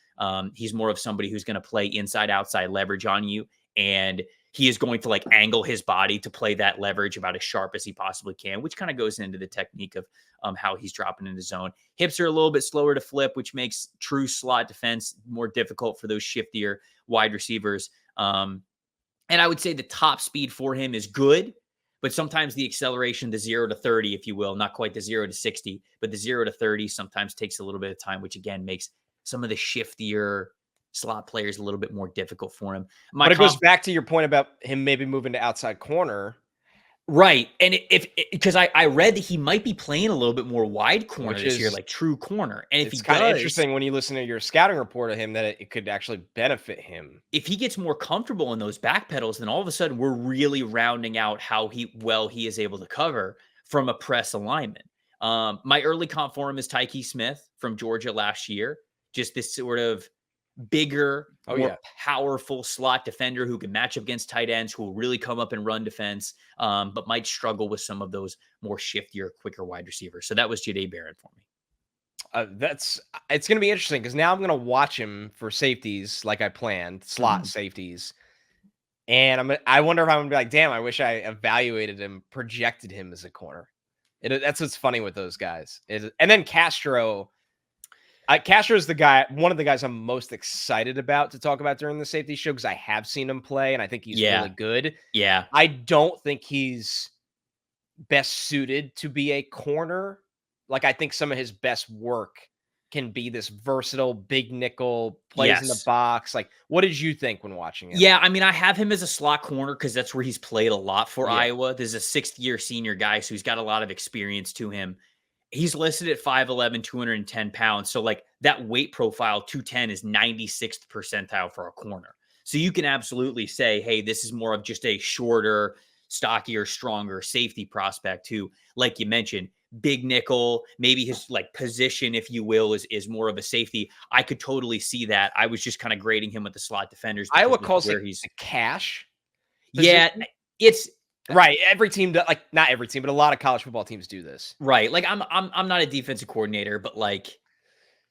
He's more of somebody who's going to play inside outside leverage on you. And he is going to like angle his body to play that leverage about as sharp as he possibly can, which kind of goes into the technique of how he's dropping into zone. Hips are a little bit slower to flip, which makes true slot defense more difficult for those shiftier wide receivers. And I would say the top speed for him is good, but sometimes the acceleration, the 0 to 30, if you will, not quite the 0 to 60, but the 0 to 30 sometimes takes a little bit of time, which again makes some of the shiftier slot players a little bit more difficult for him. But it goes back to your point about him maybe moving to outside corner. Right. And because I read that he might be playing a little bit more wide corner this year, like true corner. And if it's he kind of interesting when you listen to your scouting report of him that it could actually benefit him. If he gets more comfortable in those back pedals, then all of a sudden we're really rounding out how he is able to cover from a press alignment. My early comp for him is Tyke Smith from Georgia last year. Just this sort of bigger, more powerful slot defender who can match up against tight ends, who will really come up and run defense, but might struggle with some of those more shiftier, quicker wide receivers. So that was Jahdae Barron for me. It's going to be interesting because now I'm going to watch him for safeties like I planned, slot safeties. And I wonder if I'm going to be like, damn, I wish I evaluated him, projected him as a corner. That's what's funny with those guys. And then Castro. Castro is the guy, one of the guys I'm most excited about to talk about during the safety show because I have seen him play and I think he's really good. Yeah. I don't think he's best suited to be a corner. Like, I think some of his best work can be this versatile, big nickel, plays in the box. Like, what did you think when watching him? Yeah, I mean, I have him as a slot corner because that's where he's played a lot for Iowa. This is a 6th-year senior guy, so he's got a lot of experience to him. He's listed at 5'11", 210 pounds. So like that weight profile, 210 is 96th percentile for a corner. So you can absolutely say, hey, this is more of just a shorter, stockier, stronger safety prospect who, like you mentioned, big nickel, maybe his like position, if you will, is more of a safety. I could totally see that. I was just kind of grading him with the slot defenders. Iowa calls it a cash position. Yeah, it's right. Every team, like not every team, but a lot of college football teams do this. Right. Like I'm not a defensive coordinator, but like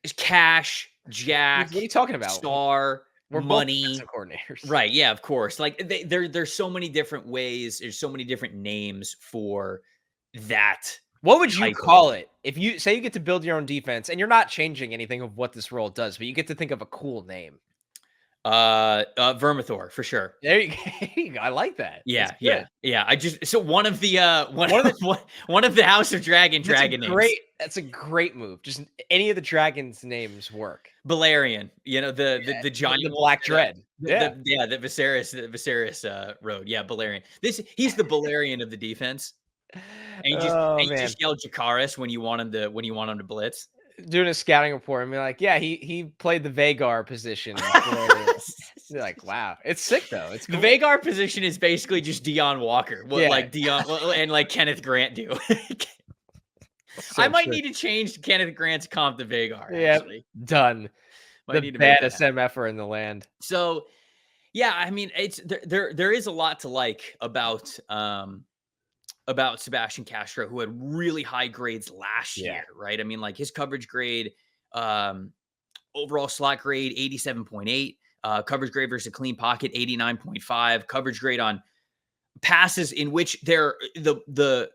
it's cash, jack. What are you talking about? Star, we're money, both coordinators. Right. Yeah, of course. Like there's so many different ways. There's so many different names for that. What would you call it if you say you get to build your own defense and you're not changing anything of what this role does, but you get to think of a cool name? Vermithor for sure. There you go. I like that. Yeah. I just one of the one of the House of Dragon names. That's a great move. Just any of the dragons' names work. Balerion, the giant, the Black Dread. The Viserys road. Yeah, Balerion. He's the Balerion of the defense. And you just yell Jakaris when you want him to blitz. Doing a scouting report and be like, yeah, he played the Vagar position. You're like, wow, it's sick though. It's cool. The Vagar position is basically just Deion Walker. Like Deion and like Kenneth Grant do. I might need to change Kenneth Grant's comp to Vagar. Yeah, actually. Done. The baddest MFer in the land. So, yeah, I mean, it's there is a lot to like about Sebastian Castro, who had really high grades last year, right? I mean, like his coverage grade, overall slot grade, 87.8, coverage grade versus a clean pocket, 89.5, coverage grade on passes in which the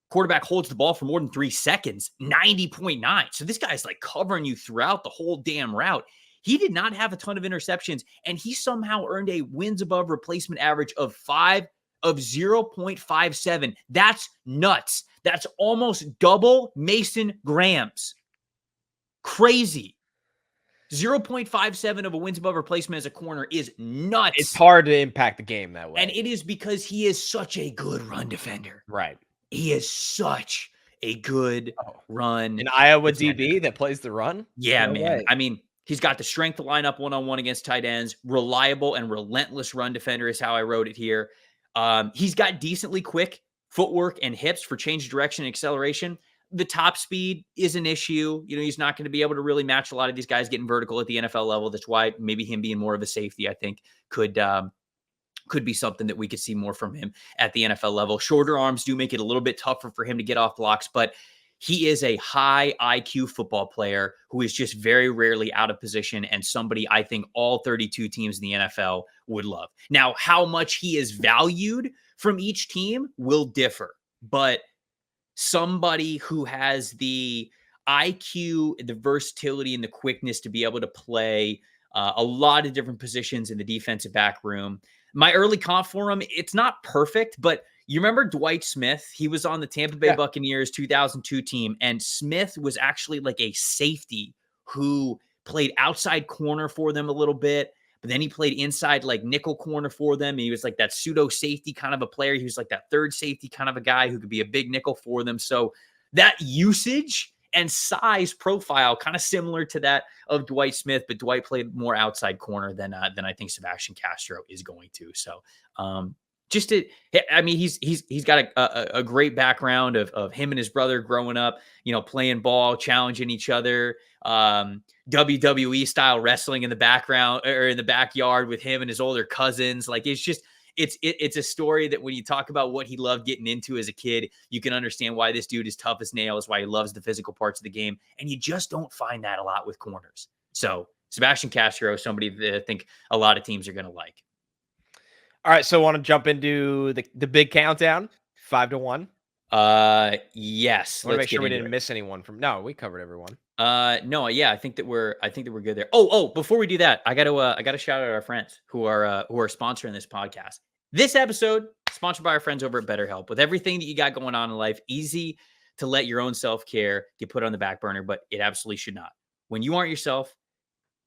quarterback holds the ball for more than 3 seconds, 90.9. So this guy's like covering you throughout the whole damn route. He did not have a ton of interceptions, and he somehow earned a wins above replacement average of 0.57. That's nuts. That's almost double Mason Graham's. Crazy. 0.57 of a wins above replacement as a corner is nuts. It's hard to impact the game that way. And it is because he is such a good run defender. Right. He is such a good run. An Iowa defender. DB that plays the run? Yeah, no man. Way. I mean, He's got the strength to line up one-on-one against tight ends. Reliable and relentless run defender is how I wrote it here. He's got decently quick footwork and hips for change of direction and acceleration. The top speed is an issue. He's not going to be able to really match a lot of these guys getting vertical at the NFL level. That's why maybe him being more of a safety, I think, could be something that we could see more from him at the NFL level. Shorter arms do make it a little bit tougher for him to get off blocks, but he is a high IQ football player who is just very rarely out of position, and somebody I think all 32 teams in the NFL would love. Now, how much he is valued from each team will differ, but somebody who has the IQ, the versatility, and the quickness to be able to play a lot of different positions in the defensive back room. My early comp for him, it's not perfect, but you remember Dwight Smith? He was on the Tampa Bay Buccaneers 2002 team, and Smith was actually like a safety who played outside corner for them a little bit, but then he played inside like nickel corner for them. And he was like that pseudo safety kind of a player. He was like that third safety kind of a guy who could be a big nickel for them. So that usage and size profile kind of similar to that of Dwight Smith, but Dwight played more outside corner than I think Sebastian Castro is going to. So he's got a great background of him and his brother growing up, playing ball, challenging each other, WWE style wrestling in the background or in the backyard with him and his older cousins. Like it's a story that when you talk about what he loved getting into as a kid, you can understand why this dude is tough as nails, why he loves the physical parts of the game. And you just don't find that a lot with corners. So Sebastian Castro, somebody that I think a lot of teams are going to like. All right. So I want to jump into the big countdown, 5-1. Yes. I want to make sure we didn't miss anyone no, we covered everyone. No, yeah, I think that we're good there. Oh, before we do that, I got to shout out our friends who are sponsoring this podcast. This episode sponsored by our friends over at BetterHelp. With everything that you got going on in life, easy to let your own self-care get put on the back burner, but it absolutely should not. When you aren't yourself,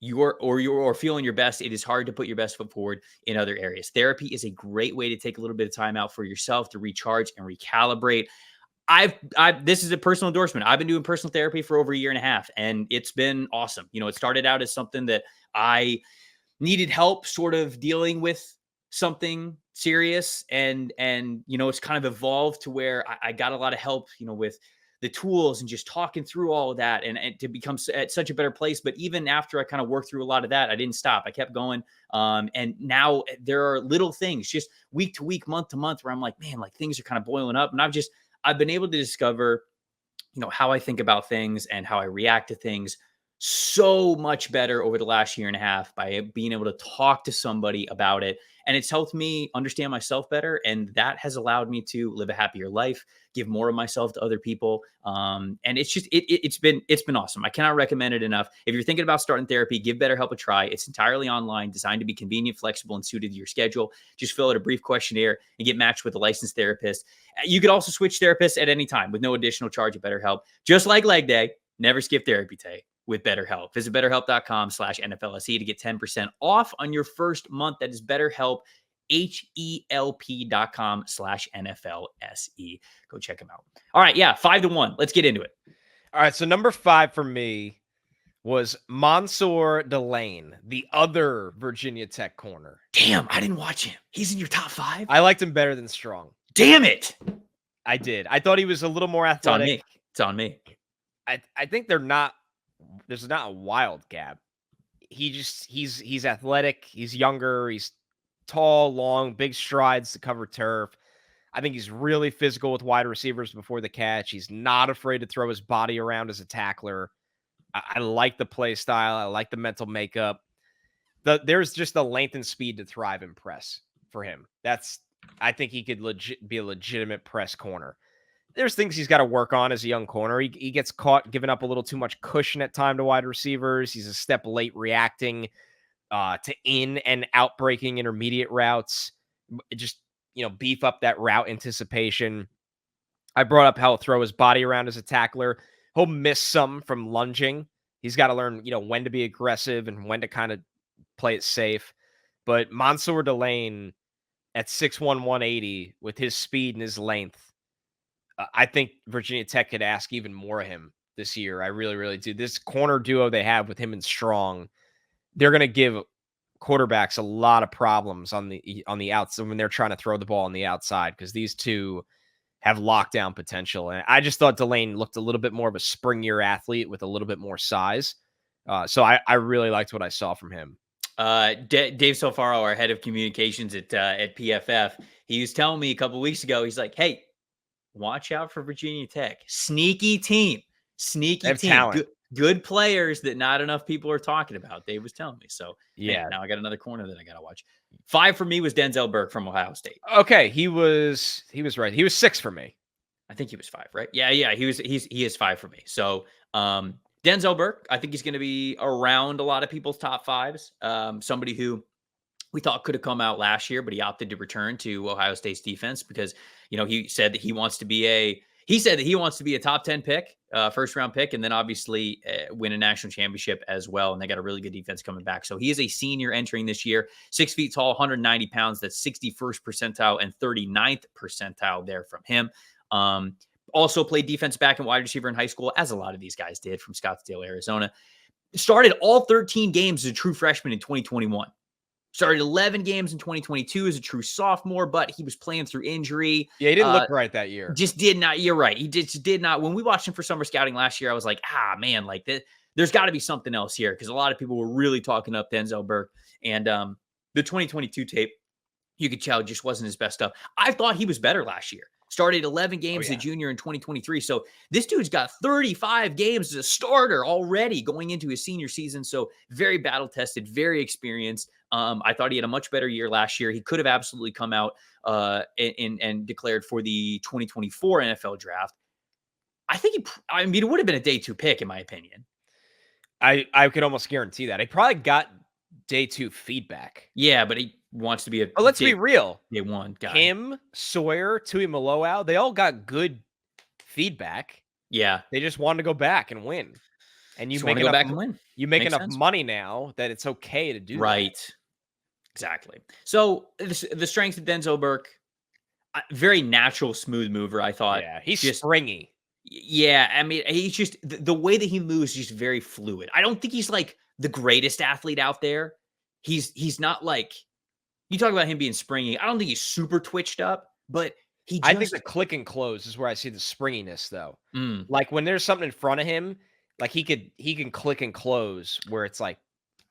you're feeling your best, it is hard to put your best foot forward in other areas. Therapy is a great way to take a little bit of time out for yourself to recharge and recalibrate. This is a personal endorsement. I've been doing personal therapy for over a year and a half, and it's been awesome. It started out as something that I needed help sort of dealing with something serious. And it's kind of evolved to where I got a lot of help, with the tools and just talking through all of that and to become at such a better place. But even after I kind of worked through a lot of that, I didn't stop. I kept going. And now there are little things just week to week, month to month where I'm like, man, like things are kind of boiling up. And I've been able to discover, how I think about things and how I react to things so much better over the last year and a half by being able to talk to somebody about it. And it's helped me understand myself better. And that has allowed me to live a happier life, give more of myself to other people. And it's just, it's been awesome. I cannot recommend it enough. If you're thinking about starting therapy, give BetterHelp a try. It's entirely online, designed to be convenient, flexible, and suited to your schedule. Just fill out a brief questionnaire and get matched with a licensed therapist. You could also switch therapists at any time with no additional charge at BetterHelp. Just like leg day, never skip therapy day with BetterHelp. Visit BetterHelp.com/NFLSE to get 10% off on your first month. That is BetterHelp, HELP.com/NFLSE. Go check them out. All right. Yeah. 5-1. Let's get into it. All right. So number 5 for me was Mansour Delane, the other Virginia Tech corner. Damn, I didn't watch him. He's in your top 5? I liked him better than Strong. Damn it. I did. I thought he was a little more athletic. It's on me. I think there's not a wild gap. He's athletic. He's younger. He's tall, long, big strides to cover turf. I think he's really physical with wide receivers before the catch. He's not afraid to throw his body around as a tackler. I like the play style. I like the mental makeup. There's just the length and speed to thrive in press for him. I think he could be a legitimate press corner. There's things he's got to work on as a young corner. He gets caught giving up a little too much cushion at time to wide receivers. He's a step late reacting to in and out breaking intermediate routes. Just, beef up that route anticipation. I brought up how he'll throw his body around as a tackler. He'll miss some from lunging. He's got to learn, when to be aggressive and when to kind of play it safe. But Mansour Delane at 6'1", 180 with his speed and his length, I think Virginia Tech could ask even more of him this year. I really, really do. This corner duo they have with him and Strong, they're going to give quarterbacks a lot of problems on the outside when they're trying to throw the ball on the outside, because these two have lockdown potential. And I just thought Delane looked a little bit more of a springier athlete with a little bit more size. So I really liked what I saw from him. Dave Sofaro, our head of communications at PFF, he was telling me a couple weeks ago, he's like, hey, watch out for Virginia Tech. Sneaky team. They have talent. Good players that not enough people are talking about. Dave was telling me. So, Yeah. man, now I got another corner that I got to watch. 5 for me was Denzel Burke from Ohio State. Okay, he was right. He was 6 for me. I think he was 5, right? Yeah, he is 5 for me. So, Denzel Burke, I think he's going to be around a lot of people's top 5s. Somebody who we thought could have come out last year, but he opted to return to Ohio State's defense because, he said that he wants to be a top 10 pick, first round pick, and then obviously win a national championship as well. And they got a really good defense coming back. So he is a senior entering this year, 6 feet tall, 190 pounds. That's 61st percentile and 39th percentile there from him. Also played defense back and wide receiver in high school, as a lot of these guys did, from Scottsdale, Arizona. Started all 13 games as a true freshman in 2021. Started 11 games in 2022 as a true sophomore, but he was playing through injury. Yeah, he didn't look right that year. Just did not. You're right. He just did not. When we watched him for summer scouting last year, I was like, man, like there's got to be something else here, because a lot of people were really talking up Denzel Burke. And the 2022 tape, you could tell, just wasn't his best stuff. I thought he was better last year. Started 11 games as a junior in 2023. So this dude's got 35 games as a starter already going into his senior season. So very battle tested, very experienced. I thought he had a much better year last year. He could have absolutely come out and declared for the 2024 NFL draft. I think it would have been a day 2 pick, in my opinion. I could almost guarantee that. He probably got day 2 feedback. Yeah, but he wants to be let's be real. Day 1 guy. Him, Sawyer, Tui Maloau, they all got good feedback. Yeah. They just wanted to go back and win. And you make enough money now that it's okay to do right. That. Exactly. So the strengths of Denzel Burke, very natural, smooth mover, I thought. Yeah, he's just springy. Yeah, I mean, he's just the way that he moves is just very fluid. I don't think he's like the greatest athlete out there. He's not like, you talk about him being springy. I don't think he's super twitched up, but I think the click and close is where I see the springiness, though. Like when there's something in front of him, like he can click and close where it's like,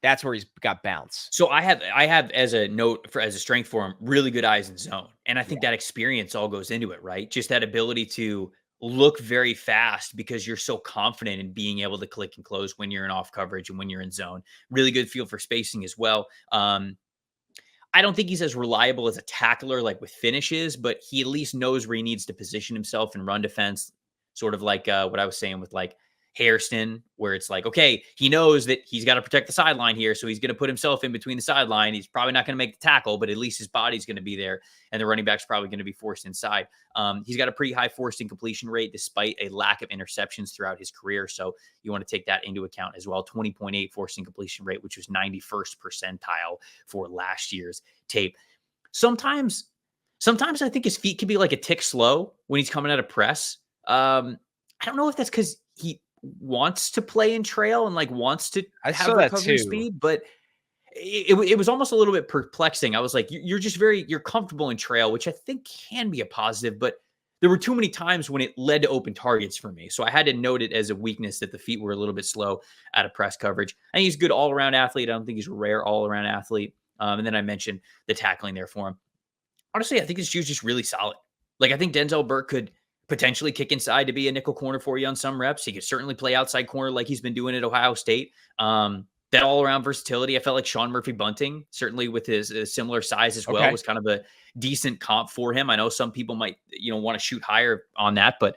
that's where he's got bounce. So I have as a note as a strength for him, really good eyes in zone. And I think that experience all goes into it, right? Just that ability to look very fast because you're so confident in being able to click and close when you're in off coverage and when you're in zone. Really good feel for spacing as well. I don't think he's as reliable as a tackler, like with finishes, but he at least knows where he needs to position himself in run defense. Sort of like what I was saying with like Hairston, where it's like, okay, he knows that he's got to protect the sideline here. So he's going to put himself in between the sideline. He's probably not going to make the tackle, but at least his body's going to be there. And the running back's probably going to be forced inside. He's got a pretty high forced incompletion rate, despite a lack of interceptions throughout his career. So you want to take that into account as well. 20.8 forced incompletion rate, which was 91st percentile for last year's tape. Sometimes I think his feet can be like a tick slow when he's coming out of press. I don't know if that's because he wants to play in trail and like wants to have recovery speed, but it was almost a little bit perplexing. I was like, you're comfortable in trail, which I think can be a positive, but there were too many times when it led to open targets for me. So I had to note it as a weakness that the feet were a little bit slow out of press coverage. I think he's a good all-around athlete. I don't think he's a rare all-around athlete. And then I mentioned the tackling there for him. Honestly, I think this dude's just really solid. Like, I think Denzel Burke could potentially kick inside to be a nickel corner for you on some reps. He could certainly play outside corner like he's been doing at Ohio State. That all-around versatility, I felt like Sean Murphy-Bunting, certainly with his similar size as well, was kind of a decent comp for him. I know some people might, want to shoot higher on that, but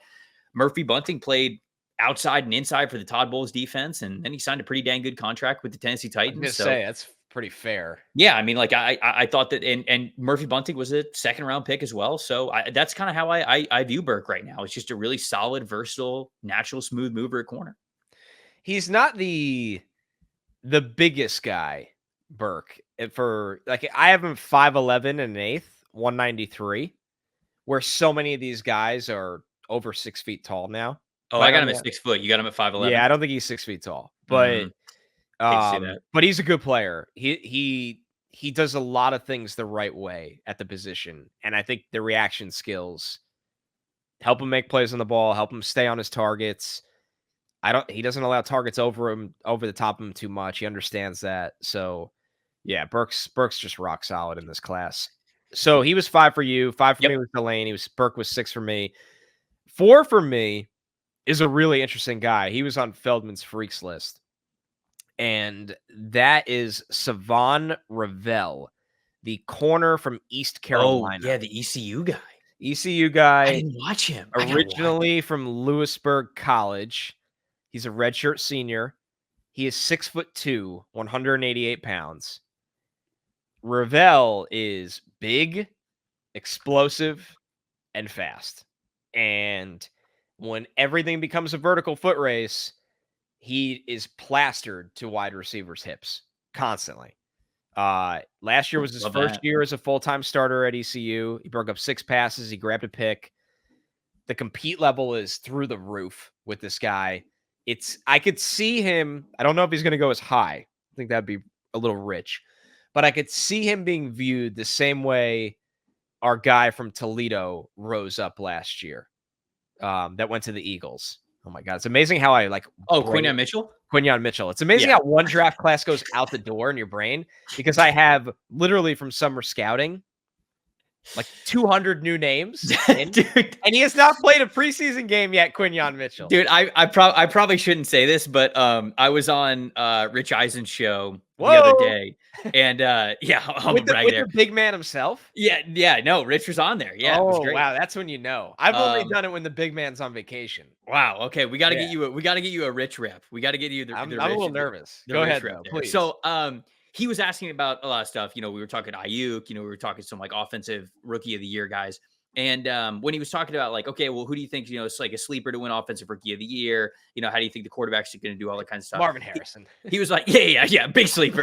Murphy-Bunting played outside and inside for the Todd Bowles defense, and then he signed a pretty dang good contract with the Tennessee Titans. I was gonna say, that's pretty fair. Yeah, I mean, like I thought that, and Murphy-Bunting was a second-round pick as well. So that's kind of how I view Burke right now. It's just a really solid, versatile, natural, smooth mover at corner. He's not the biggest guy, Burke. For like, I have him 5'11" and 1/8, 193, where so many of these guys are over 6 feet tall now. Oh, I Right got on him at the 6 foot. You got him at Yeah, 5'11"? I don't think he's 6 feet tall, Mhm. Hate to see that. but he's a good player. He does a lot of things the right way at the position, and I think the reaction skills help him make plays on the ball, help him stay on his targets. He doesn't allow targets over the top of him too much. He understands that. So, yeah, Burks just rock solid in this class. So, he was 5 for you, 5 for me Yep. with Delane. Burke was 6 for me. 4 for me is a really interesting guy. He was on Feldman's freaks list, and that is Savon Ravel, the corner from East Oh, Carolina. yeah, the ECU guy. ECU I guy, didn't watch him. I gotta watch. originally from Lewisburg College. He's a redshirt senior. He is 6'2", 188 pounds. Ravel is big, explosive, and fast. And when everything becomes a vertical foot race, he is plastered to wide receivers' hips constantly. Last year was his Love first that. year as a full-time starter at ECU. He broke up 6 passes. He grabbed a pick. The compete level is through the roof with this guy. I could see him. I don't know if he's going to go as high. I think that'd be a little rich, but I could see him being viewed the same way our guy from Toledo rose up last year. That went to the Eagles. Oh my God. It's amazing how I like Oh, brain Quinyon Mitchell? Quinyon Mitchell. It's amazing Yeah. how one draft class goes out the door in your brain because I have literally from summer scouting like 200 new names in, Dude. and he has not played a preseason game yet, Quinyon Mitchell. Dude, I probably shouldn't say this, but I was on Rich Eisen's show the other Whoa! day, and yeah, I'm With gonna brag there. the big man himself? Yeah, no, Rich was on there. Yeah, it was Oh, great. wow, that's when you know. I've only Um, done it when the big man's on vacation. wow. Okay, we got to Yeah. get you a Rich rep. We got to get you I'm the a Rich little nervous. the Go Rich ahead, rep though, there. please. So, he was asking about a lot of stuff. You know, we were talking Ayuk. You know, we were talking some like offensive rookie of the year guys. And when he was talking about like, okay, well, who do you think, you know, it's like a sleeper to win offensive rookie of the year? You know, how do you think the quarterbacks are going to do all that kind of stuff? Marvin Harrison. He was like, yeah, big sleeper.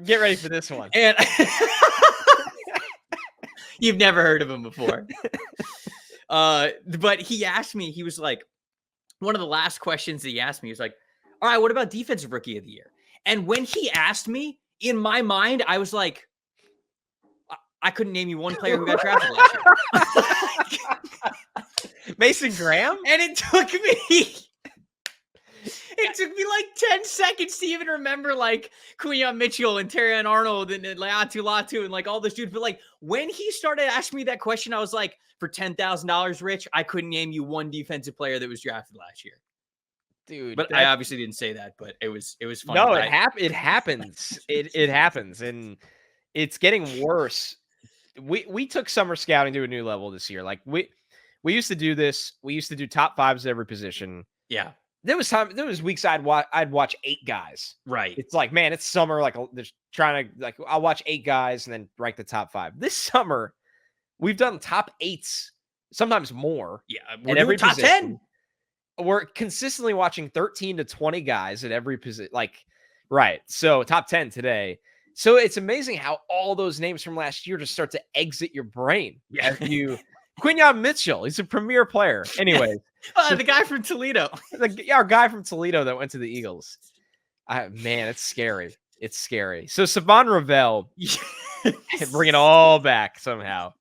Get ready for this one. And you've never heard of him before. But he asked me, he was like, one of the last questions that he asked me, he was like, all right, what about defensive rookie of the year? And when he asked me, in my mind, I was like, I couldn't name you one player who got drafted last year. Mason Graham? And it took me like 10 seconds to even remember like Quinyon Mitchell and Terry Arnold and Latu Latu and like all those dudes. But like when he started asking me that question, I was like, for $10,000, Rich, I couldn't name you one defensive player that was drafted last year. Dude. But I obviously didn't say that, but it was funny. No, it happens. It happens. And it's getting worse. We took summer scouting to a new level this year. Like we used to do this. We used to do top fives at every position. Yeah. There was weeks I'd watch 8 guys. Right. It's like, man, it's summer. Like they're trying to like I'll watch 8 guys and then rank the top 5. This summer, we've done top 8s, sometimes more. Yeah. We're every top position. 10. We're consistently watching 13 to 20 guys at every position. Like, right. So top 10 today. So it's amazing how all those names from last year just start to exit your brain. Yeah. Quinyon Mitchell, he's a premier player. Anyway, the guy from Toledo. Our guy from Toledo that went to the Eagles. Man, it's scary. It's scary. So Savon Ravel, bring it all back somehow.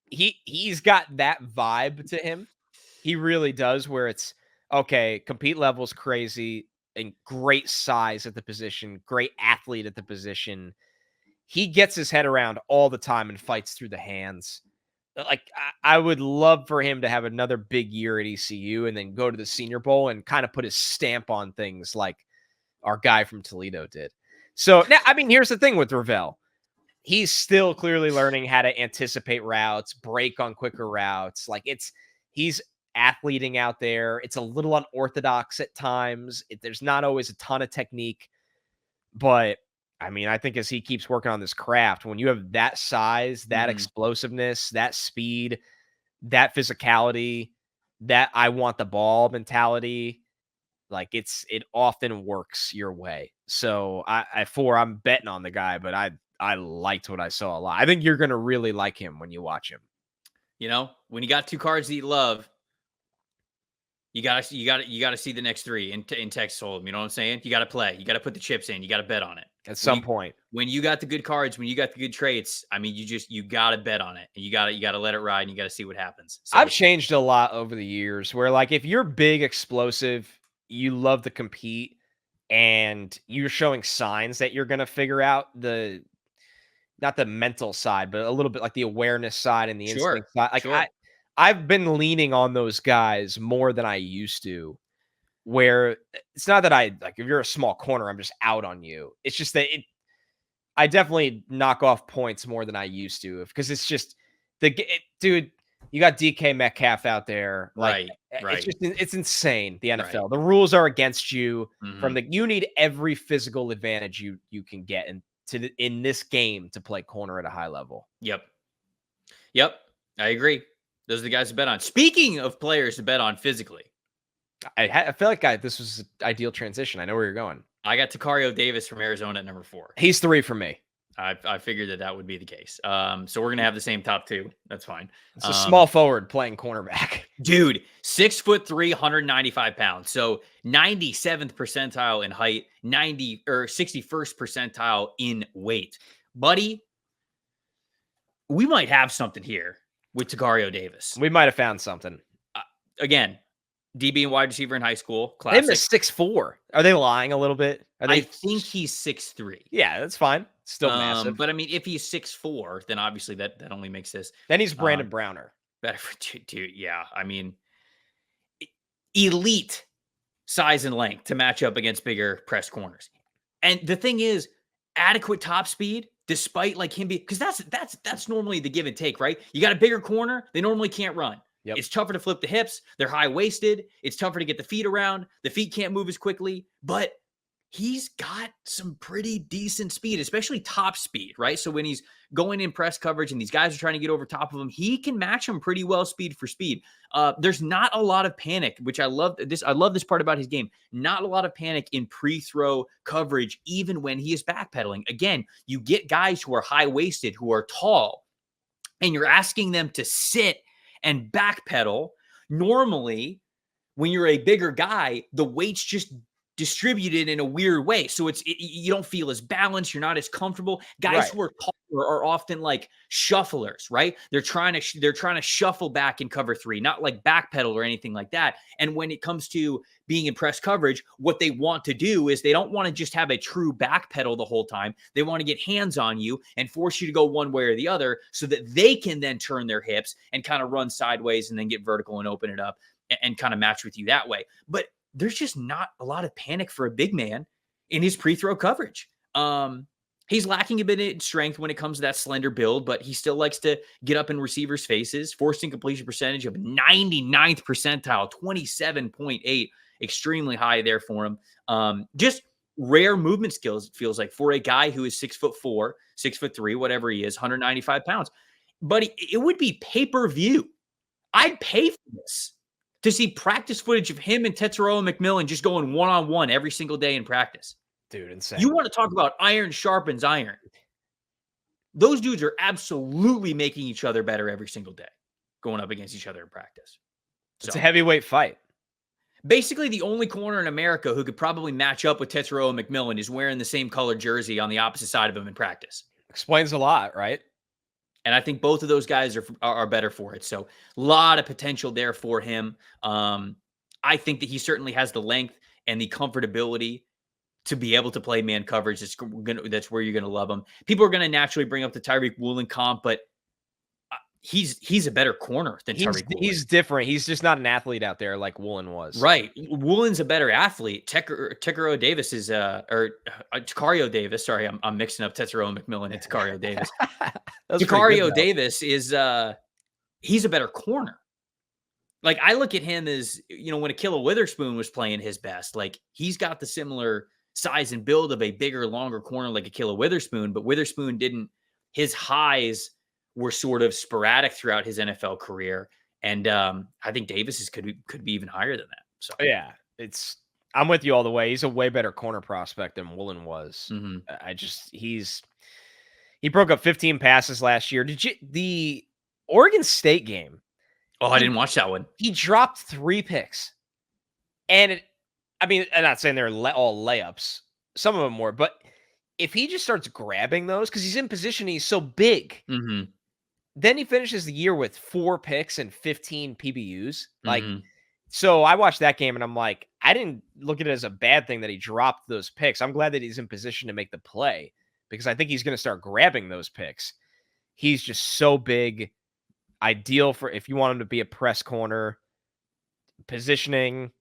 He's got that vibe to him. He really does, where it's okay, compete level's crazy and great size at the position, great athlete at the position. He gets his head around all the time and fights through the hands. Like, I would love for him to have another big year at ECU and then go to the Senior Bowl and kind of put his stamp on things like our guy from Toledo did. So, now, I mean, here's the thing with Ravel. He's still clearly learning how to anticipate routes, break on quicker routes. Like, he's athleting out there. It's a little unorthodox at times. There's not always a ton of technique, but I mean, I think as he keeps working on this craft, when you have that size, that explosiveness, that speed, that physicality, that I want the ball mentality, like it often works your way. So I'm betting on the guy, but I liked what I saw a lot. I think you're going to really like him when you watch him. You know, when you got 2 cards that you love, You gotta see the next 3 in Texas Hold'em. You know what I'm saying? You gotta play. You gotta put the chips in. You gotta bet on it. At When some you point. when you got the good cards, when you got the good traits, I mean, you gotta bet on it. And you gotta let it ride and you gotta see what happens. I've So changed a lot over the years where, like, if you're big, explosive, you love to compete, and you're showing signs that you're gonna figure out the not the mental side, but a little bit like the awareness side and the sure, instinct side. Like, sure. I've been leaning on those guys more than I used to, where it's not that I like if you're a small corner, I'm just out on you. It's just that I definitely knock off points more than I used to because it's just dude, you got DK Metcalf out there. Like, Right, it's right, just it's insane. The right. NFL, the rules are against you. Mhm. You need every physical advantage you can get in this game to play corner at a high level. Yep. Yep. I agree. Those are the guys to bet on. Speaking of players to bet on physically, I feel like this was an ideal transition. I know where you're going. I got Tacario Davis from Arizona at number 4. He's 3 for me. I figured that would be the case. So we're gonna have the same top 2. That's fine. It's a small forward playing cornerback. Dude, 6'3", 195 pounds. So 97th percentile in height, 61st percentile in weight. Buddy, we might have something here with Tacario Davis. We might have found something. Again, DB and wide receiver in high school. Him Classic. is 6'4". Are they lying a little bit? Are they? I think he's 6'3". Yeah, that's fine. Still massive. But I mean, if he's 6'4", then obviously that only makes this Then he's Brandon Browner. better for dude. Yeah, I mean, elite size and length to match up against bigger press corners. And the thing is, adequate top speed, despite like him because that's normally the give and take, right? You got a bigger corner, they normally can't run. Yep. It's tougher to flip the hips. They're high waisted. It's tougher to get the feet around. The feet can't move as quickly, but he's got some pretty decent speed, especially top speed, right? So when he's going in press coverage and these guys are trying to get over top of him, he can match him pretty well speed for speed. There's not a lot of panic, which I love this. I love this part about his game. Not a lot of panic in pre-throw coverage, even when he is backpedaling. Again, you get guys who are high-waisted, who are tall, and you're asking them to sit and backpedal. Normally, when you're a bigger guy, the weight's just distributed in a weird way. So you don't feel as balanced. You're not as comfortable. Guys who are taller are often like shufflers, right? They're trying to shuffle back in cover 3, not like backpedal or anything like that. And when it comes to being in press coverage, what they want to do is they don't want to just have a true backpedal the whole time. They want to get hands on you and force you to go one way or the other so that they can then turn their hips and kind of run sideways and then get vertical and open it up and kind of match with you that way. But there's just not a lot of panic for a big man in his pre-throw coverage. He's lacking a bit of strength when it comes to that slender build, but he still likes to get up in receivers' faces. Forcing completion percentage of 99th percentile, 27.8, extremely high there for him. Just rare movement skills, it feels like, for a guy who is 6'4", 6'3", whatever he is, 195 pounds. But it would be pay-per-view. I'd pay for this, to see practice footage of him and Tetsuo McMillan just going one-on-one every single day in practice. Dude, insane. You want to talk about iron sharpens iron. Those dudes are absolutely making each other better every single day, going up against each other in practice. It's a heavyweight fight. Basically, the only corner in America who could probably match up with Tetsuo McMillan is wearing the same colored jersey on the opposite side of him in practice. Explains a lot, right? And I think both of those guys are better for it. So a lot of potential there for him. I think that he certainly has the length and the comfortability to be able to play man coverage. That's where you're going to love him. People are going to naturally bring up the Tyreek Woolen comp, but he's a better corner than Tyreek Woolen. He's different. He's just not an athlete out there like Woolen was. Right. Woolen's a better athlete. Tacario Davis is Tacario Davis. Sorry, I'm mixing up Tetsuo McMillan and Tacario Davis. Tacario Davis is he's a better corner. Like, I look at him as, when Ahkello Witherspoon was playing his best, like, he's got the similar size and build of a bigger, longer corner like Ahkello Witherspoon, but Witherspoon his highs were sort of sporadic throughout his NFL career. And I think Davis could be even higher than that. So yeah, I'm with you all the way. He's a way better corner prospect than Woolen was. Mm-hmm. He broke up 15 passes last year. The Oregon State game? Oh, I didn't watch that one. He dropped 3 picks. And I mean, I'm not saying they're all layups. Some of them were, but if he just starts grabbing those because he's in position, he's so big. Mhm. Then he finishes the year with 4 picks and 15 PBUs. Like, Mhm. so I watched that game and I'm like, I didn't look at it as a bad thing that he dropped those picks. I'm glad that he's in position to make the play because I think he's going to start grabbing those picks. He's just so big, ideal for if you want him to be a press corner, positioning.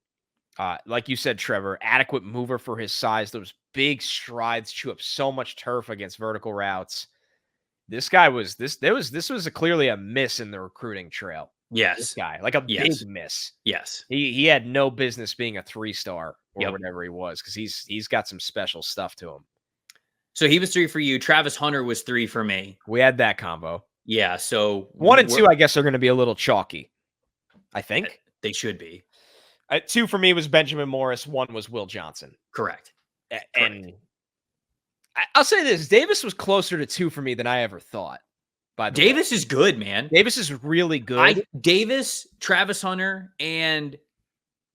Like you said, Trevor, adequate mover for his size. Those big strides chew up so much turf against vertical routes. This guy was this was clearly a miss in the recruiting trail. This Yes. guy, like a big Yes. miss. Yes. He had no business being a 3-star or Yep. whatever he was because he's got some special stuff to him. So he was 3 for you. Travis Hunter was 3 for me. We had that combo. Yeah, so 1 and we're 2, I guess, are going to be a little chalky. I think they should be. 2 for me was Benjamin Morris. 1 was Will Johnson. Correct. And I'll say this: Davis was closer to 2 for me than I ever thought. By the way, Davis is good, man. Davis is really good. Davis, Travis Hunter, and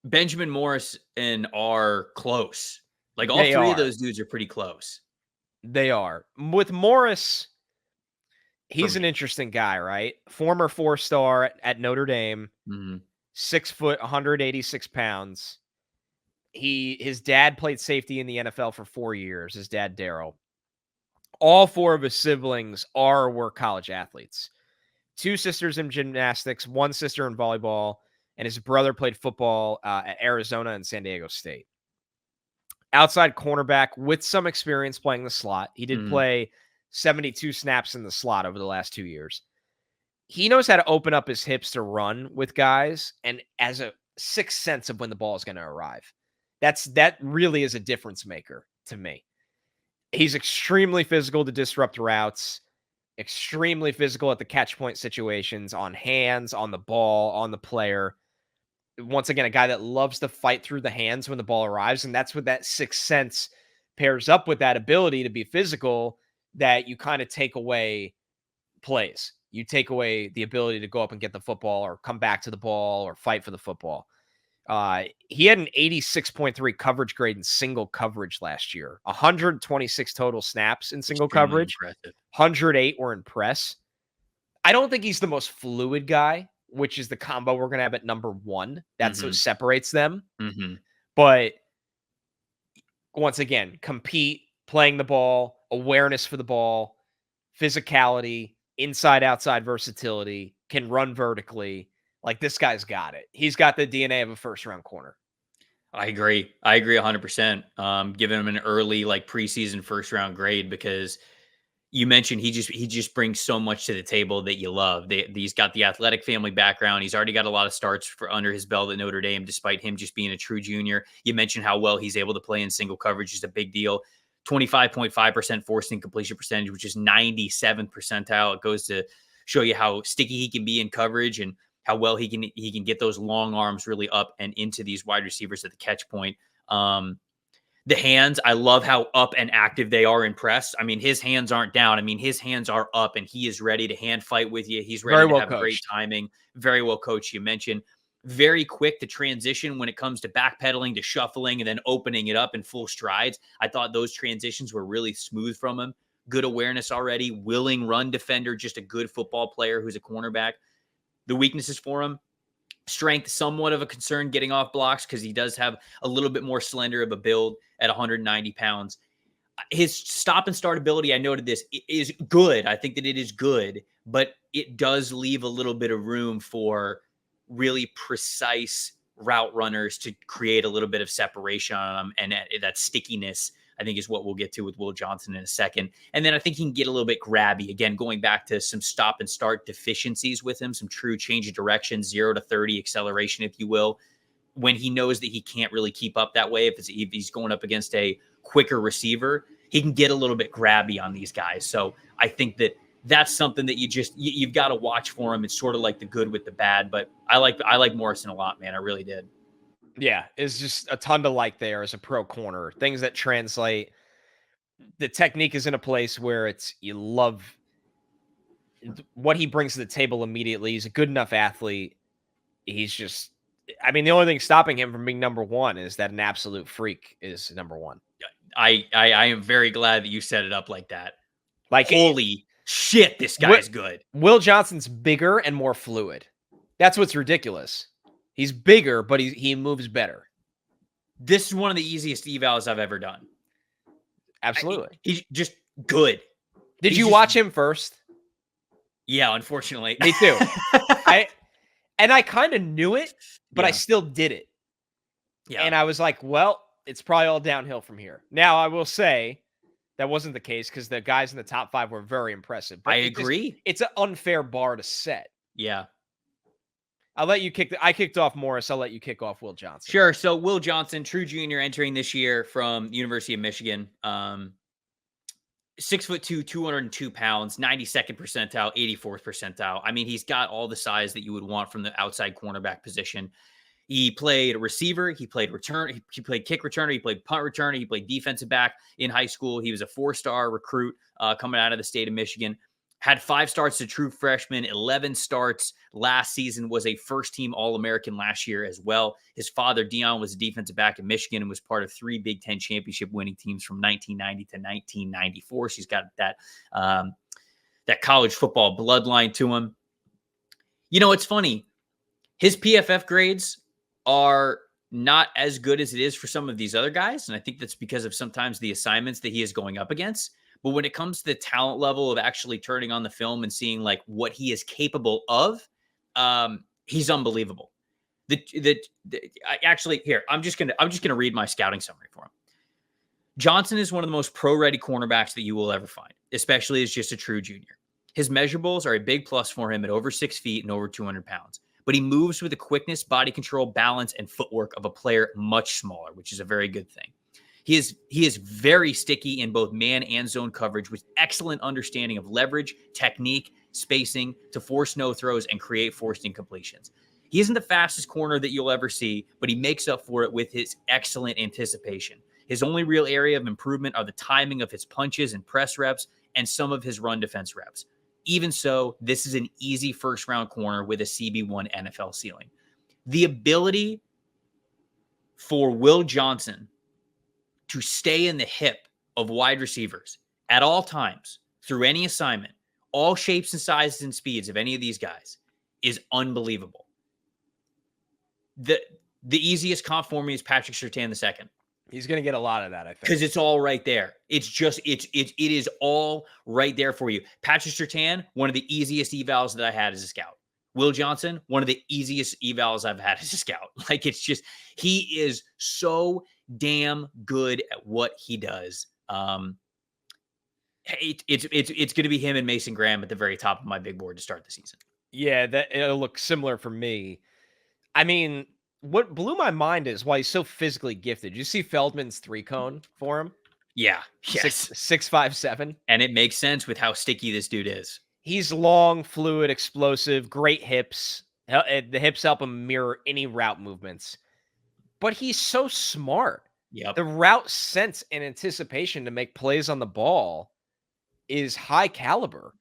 Benjamin Morrison are close. Like all They three of are. those dudes are pretty close. They are. With Morris, he's For an me. interesting guy, right? Former 4-star at Notre Dame, Mhm. 6 foot, 186 pounds. His dad played safety in the NFL for 4 years. His dad, Daryl. All 4 of his siblings were college athletes. 2 sisters in gymnastics, 1 sister in volleyball, and his brother played football at Arizona and San Diego State. Outside cornerback with some experience playing the slot. He did Mhm. play 72 snaps in the slot over the last 2 years. He knows how to open up his hips to run with guys and as a sixth sense of when the ball is going to arrive. That really is a difference maker to me. He's extremely physical to disrupt routes, extremely physical at the catch point situations, on hands, on the ball, on the player. Once again, a guy that loves to fight through the hands when the ball arrives. And that's what that sixth sense pairs up with that ability to be physical that you kind of take away plays. You take away the ability to go up and get the football or come back to the ball or fight for the football. He had an 86.3 coverage grade in single coverage last year, 126 total snaps in single Extremely coverage, impressive. 108 were in press. I don't think he's the most fluid guy, which is the combo we're going to have at number 1. That's what Mhm. separates them. Mhm. But once again, compete, playing the ball, awareness for the ball, physicality, inside outside versatility, can run vertically. Like this guy's got it. He's got the DNA of a first round corner. I agree. I agree 100%. Giving him an early like preseason first round grade because you mentioned he just brings so much to the table that you love. He's got the athletic family background. He's already got a lot of starts for under his belt at Notre Dame, despite him just being a true junior. You mentioned how well he's able to play in single coverage is a big deal. 25.5% forcing completion percentage, which is 97th percentile. It goes to show you how sticky he can be in coverage and how well he can get those long arms really up and into these wide receivers at the catch point. The hands, I love how up and active they are in press. I mean, his hands aren't down. I mean, his hands are up and he is ready to hand fight with you. He's ready Very to well have great coached. timing. Very well coached. You mentioned very quick to transition when it comes to backpedaling to shuffling and then opening it up in full strides. I thought those transitions were really smooth from him. Good awareness already, willing run defender, just a good football player who's a cornerback. The weaknesses for him, strength, somewhat of a concern getting off blocks because he does have a little bit more slender of a build at 190 pounds. His stop and start ability, I noted this, is good. I think that it is good, but it does leave a little bit of room for really precise route runners to create a little bit of separation on them. And that stickiness, I think, is what we'll get to with Will Johnson in a second. And then I think he can get a little bit grabby. Again, going back to some stop and start deficiencies with him, some true change of direction, 0 to 30 acceleration, if you will, when he knows that he can't really keep up that way. If he's going up against a quicker receiver, he can get a little bit grabby on these guys. So I think that that's something that you've got to watch for him. It's sort of like the good with the bad, but I like Morrison a lot, man. I really did. Yeah, it's just a ton to like there as a pro corner. Things that translate. The technique is in a place where you love what he brings to the table immediately. He's a good enough athlete. He's just I mean, the only thing stopping him from being number one is that an absolute freak is number one. I am very glad that you set it up like that. Like, Holy shit, this guy is good. Will Johnson's bigger and more fluid. That's what's ridiculous. He's bigger, but he moves better. This is one of the easiest evals I've ever done. Absolutely. He's just good. Did you watch him first? Yeah, unfortunately. Me too. I kind of knew it, but I still did it. Yeah. And I was like, well, it's probably all downhill from here. Now, I will say that wasn't the case because the guys in the top 5 were very impressive. But I agree. It's an unfair bar to set. Yeah. I'll let you I kicked off Morris. I'll let you kick off Will Johnson. Sure. So Will Johnson, true junior, entering this year from the University of Michigan. 6'2", 202 pounds, 92nd percentile, 84th percentile. I mean, he's got all the size that you would want from the outside cornerback position. He played receiver. He played return. He played kick returner. He played punt returner. He played defensive back in high school. He was a 4-star recruit coming out of the state of Michigan. Had 5 starts as a true freshman, 11 starts last season, was a first-team All-American last year as well. His father, Dion, was a defensive back in Michigan and was part of 3 Big Ten championship winning teams from 1990 to 1994. So he's got that college football bloodline to him. You know, it's funny. His PFF grades are not as good as it is for some of these other guys, and I think that's because of sometimes the assignments that he is going up against. But when it comes to the talent level of actually turning on the film and seeing like what he is capable of, he's unbelievable. Actually, here, I'm just gonna read my scouting summary for him. Johnson is one of the most pro-ready cornerbacks that you will ever find, especially as just a true junior. His measurables are a big plus for him at over 6 feet and over 200 pounds. But he moves with the quickness, body control, balance, and footwork of a player much smaller, which is a very good thing. He is very sticky in both man and zone coverage with excellent understanding of leverage, technique, spacing to force no throws and create forced incompletions. He isn't the fastest corner that you'll ever see, but he makes up for it with his excellent anticipation. His only real area of improvement are the timing of his punches and press reps and some of his run defense reps. Even so, this is an easy first-round corner with a CB1 NFL ceiling. The ability for Will Johnson to stay in the hip of wide receivers at all times through any assignment, all shapes and sizes and speeds of any of these guys is unbelievable. The easiest comp for me is Patrick Surtain II. He's going to get a lot of that, I think. Because it's all right there. It's just, it is all right there for you. Patrick Surtain, one of the easiest evals that I had as a scout. Will Johnson, one of the easiest evals I've had as a scout. Like, it's just, he is so damn good at what he does. It's going to be him and Mason Graham at the very top of my big board to start the season. Yeah, it'll look similar for me. I mean, what blew my mind is why he's so physically gifted. You see Feldman's 3-cone for him? Yeah. Yes. 6'5", and it makes sense with how sticky this dude is. He's long, fluid, explosive, great hips. The hips help him mirror any route movements. But he's so smart. Yep. The route sense and anticipation to make plays on the ball is high caliber.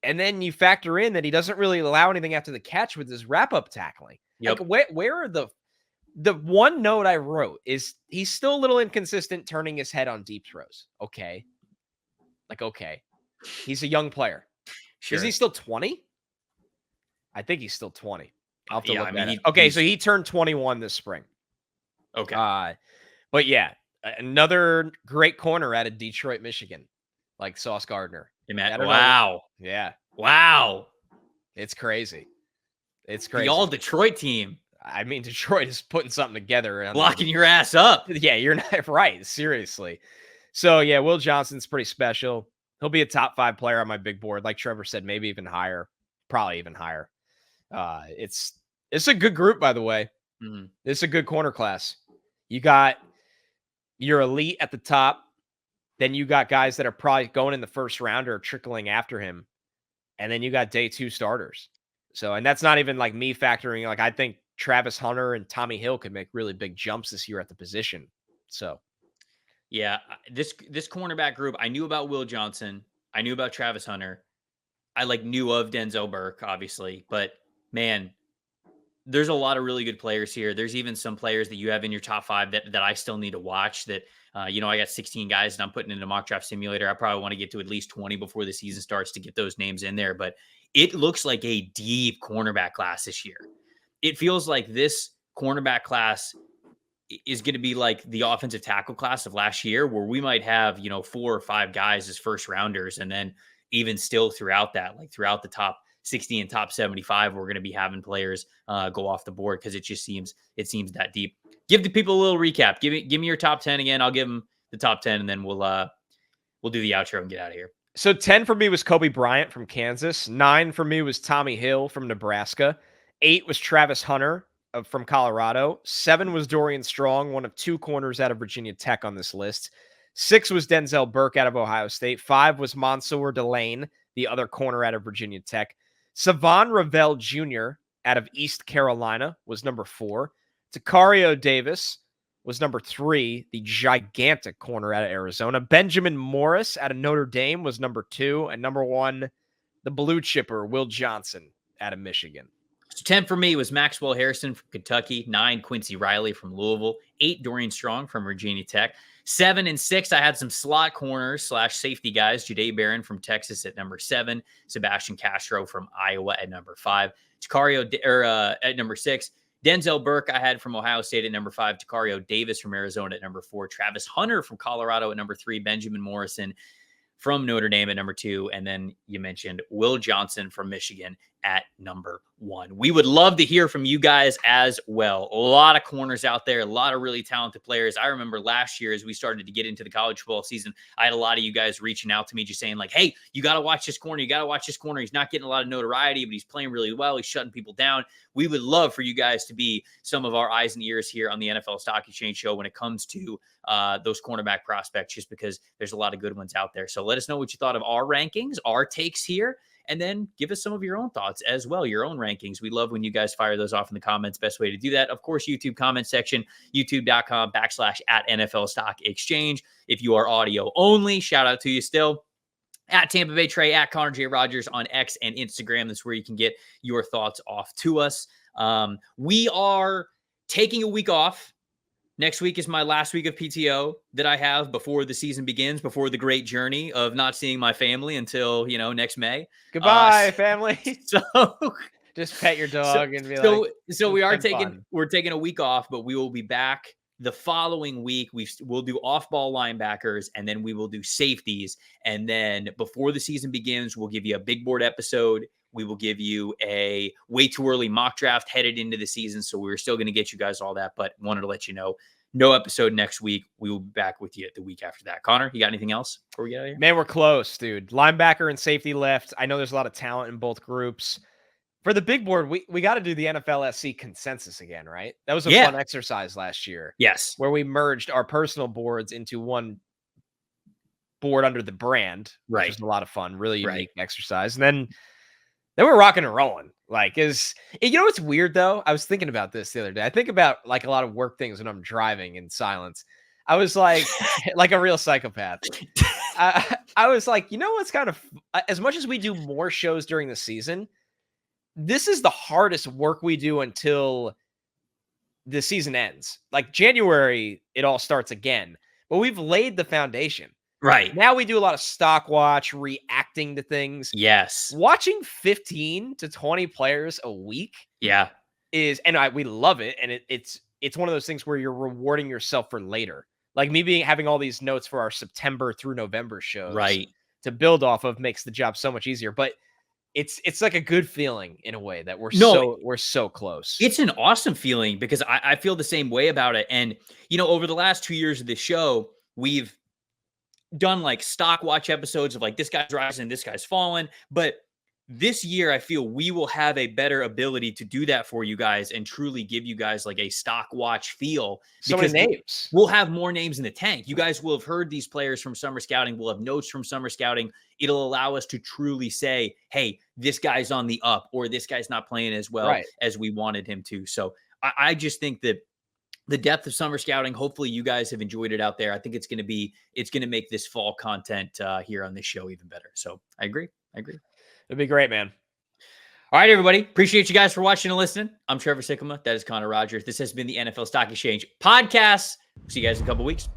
And then you factor in that he doesn't really allow anything after the catch with his wrap-up tackling. Yep. Like, where are the one note I wrote is he's still a little inconsistent turning his head on deep throws. Okay. He's a young player. Sure. Is he still 20? I think he's still 20. I'll have to look at it. Okay, so he turned 21 this spring. Okay. But yeah, another great corner out of Detroit, Michigan, like Sauce Gardner. Wow. Yeah. Wow. It's crazy. It's crazy. The all Detroit team. I mean, Detroit is putting something together. Blocking your ass up. Yeah, you're not right. Seriously. So, yeah, Will Johnson's pretty special. He'll be a top 5 player on my big board. Like Trevor said, maybe even higher. Probably even higher. It's a good group, by the way. Mm-hmm. It's a good corner class. You got your elite at the top. Then you got guys that are probably going in the first round or trickling after him. And then you got day 2 starters. So, and that's not even like me factoring. Like, I think Travis Hunter and Tommy Hill could make really big jumps this year at the position. So, yeah, this cornerback group, I knew about Will Johnson. I knew about Travis Hunter. I knew of Denzel Burke, obviously. But man, there's a lot of really good players here. There's even some players that you have in your top 5 that I still need to watch that, I got 16 guys and I'm putting in a mock draft simulator. I probably want to get to at least 20 before the season starts to get those names in there. But it looks like a deep cornerback class this year. It feels like this cornerback class is going to be like the offensive tackle class of last year, where we might have, 4 or 5 guys as first rounders. And then even still throughout that, like throughout the top 60 and top 75, we're going to be having players go off the board, because it seems that deep. Give the people a little recap. Give me your top 10 again. I'll give them the top 10, and then we'll do the outro and get out of here. So 10 for me was Kobe Bryant from Kansas. 9 for me was Tommy Hill from Nebraska. 8 was Travis Hunter from Colorado. 7 was Dorian Strong, one of 2 corners out of Virginia Tech on this list. 6 was Denzel Burke out of Ohio State. 5 was Mansour Delane, the other corner out of Virginia Tech. Savon Ravel Jr. out of East Carolina was number 4. Tacario Davis was number 3, the gigantic corner out of Arizona. Benjamin Morris out of Notre Dame was number 2. And number 1, the blue chipper, Will Johnson out of Michigan. So 10 for me was Maxwell Harrison from Kentucky. 9, Quincy Riley from Louisville. 8, Dorian Strong from Virginia Tech. 7 and 6, I had some slot corners / safety guys. Jahdae Barron from Texas at number 7. Sebastian Castro from Iowa at number 5. Tacario at number 6. Denzel Burke I had from Ohio State at number 5. Tacario Davis from Arizona at number 4. Travis Hunter from Colorado at number 3. Benjamin Morrison from Notre Dame at number 2. And then you mentioned Will Johnson from Michigan at number 1. We would love to hear from you guys as well. A lot of corners out there, a lot of really talented players. I remember last year, as we started to get into the college football season, I had a lot of you guys reaching out to me just saying like, hey, you got to watch this corner. You got to watch this corner. He's not getting a lot of notoriety, but he's playing really well. He's shutting people down. We would love for you guys to be some of our eyes and ears here on the NFL Stock Exchange Show when it comes to those cornerback prospects, just because there's a lot of good ones out there. So let us know what you thought of our rankings, our takes here. And then give us some of your own thoughts as well, your own rankings. We love when you guys fire those off in the comments. Best way to do that, of course, YouTube comment section, youtube.com/@NFL Stock Exchange. If you are audio only, shout out to you still. At Tampa Bay Trey, at Connor J. Rogers on X and Instagram. That's where you can get your thoughts off to us. We are taking a week off. Next week is my last week of PTO that I have before the season begins, before the great journey of not seeing my family until, next May. Goodbye, family. So just pet your dog and be like, so we're taking a week off, but we will be back the following week. We'll do off-ball linebackers, and then we will do safeties. And then before the season begins, we'll give you a big board episode. We will give you a way too early mock draft headed into the season. So we're still going to get you guys all that, but wanted to let you know, no episode next week. We will be back with you the week after that. Connor, you got anything else before we get out of here? Man, we're close, dude. Linebacker and safety left. I know there's a lot of talent in both groups. For the big board, we got to do the NFL SC consensus again, right? That was a fun exercise last year. Yes. Where we merged our personal boards into one board under the brand. Right. Which was a lot of fun. Really unique exercise. And then we're rocking and rolling. Like, you know what's weird though? I was thinking about this the other day. I think about like a lot of work things when I'm driving in silence. I was like, like a real psychopath. I was like, what's kind of, as much as we do more shows during the season, this is the hardest work we do until the season ends. Like January, it all starts again, but we've laid the foundation. Right. Now we do a lot of stock watch, reacting to things. Yes. Watching 15 to 20 players a week. Yeah. We love it. And it's one of those things where you're rewarding yourself for later. Like me having all these notes for our September through November shows. Right. To build off of makes the job so much easier. But it's like a good feeling in a way that we're so close. It's an awesome feeling because I feel the same way about it. And, over the last 2 years of this show, we've done like stock watch episodes of like this guy's rising, this guy's falling. But this year, I feel we will have a better ability to do that for you guys and truly give you guys like a stock watch feel. So many names. We'll have more names in the tank. You guys will have heard these players from summer scouting. We'll have notes from summer scouting. It'll allow us to truly say, hey, this guy's on the up, or this guy's not playing as well as we wanted him to. So I just think that the depth of summer scouting, hopefully you guys have enjoyed it out there. I think it's going to make this fall content here on this show even better. So I agree. It'd be great, man. All right, everybody. Appreciate you guys for watching and listening. I'm Trevor Sikkema. That is Connor Rogers. This has been the NFL Stock Exchange podcast. See you guys in a couple weeks.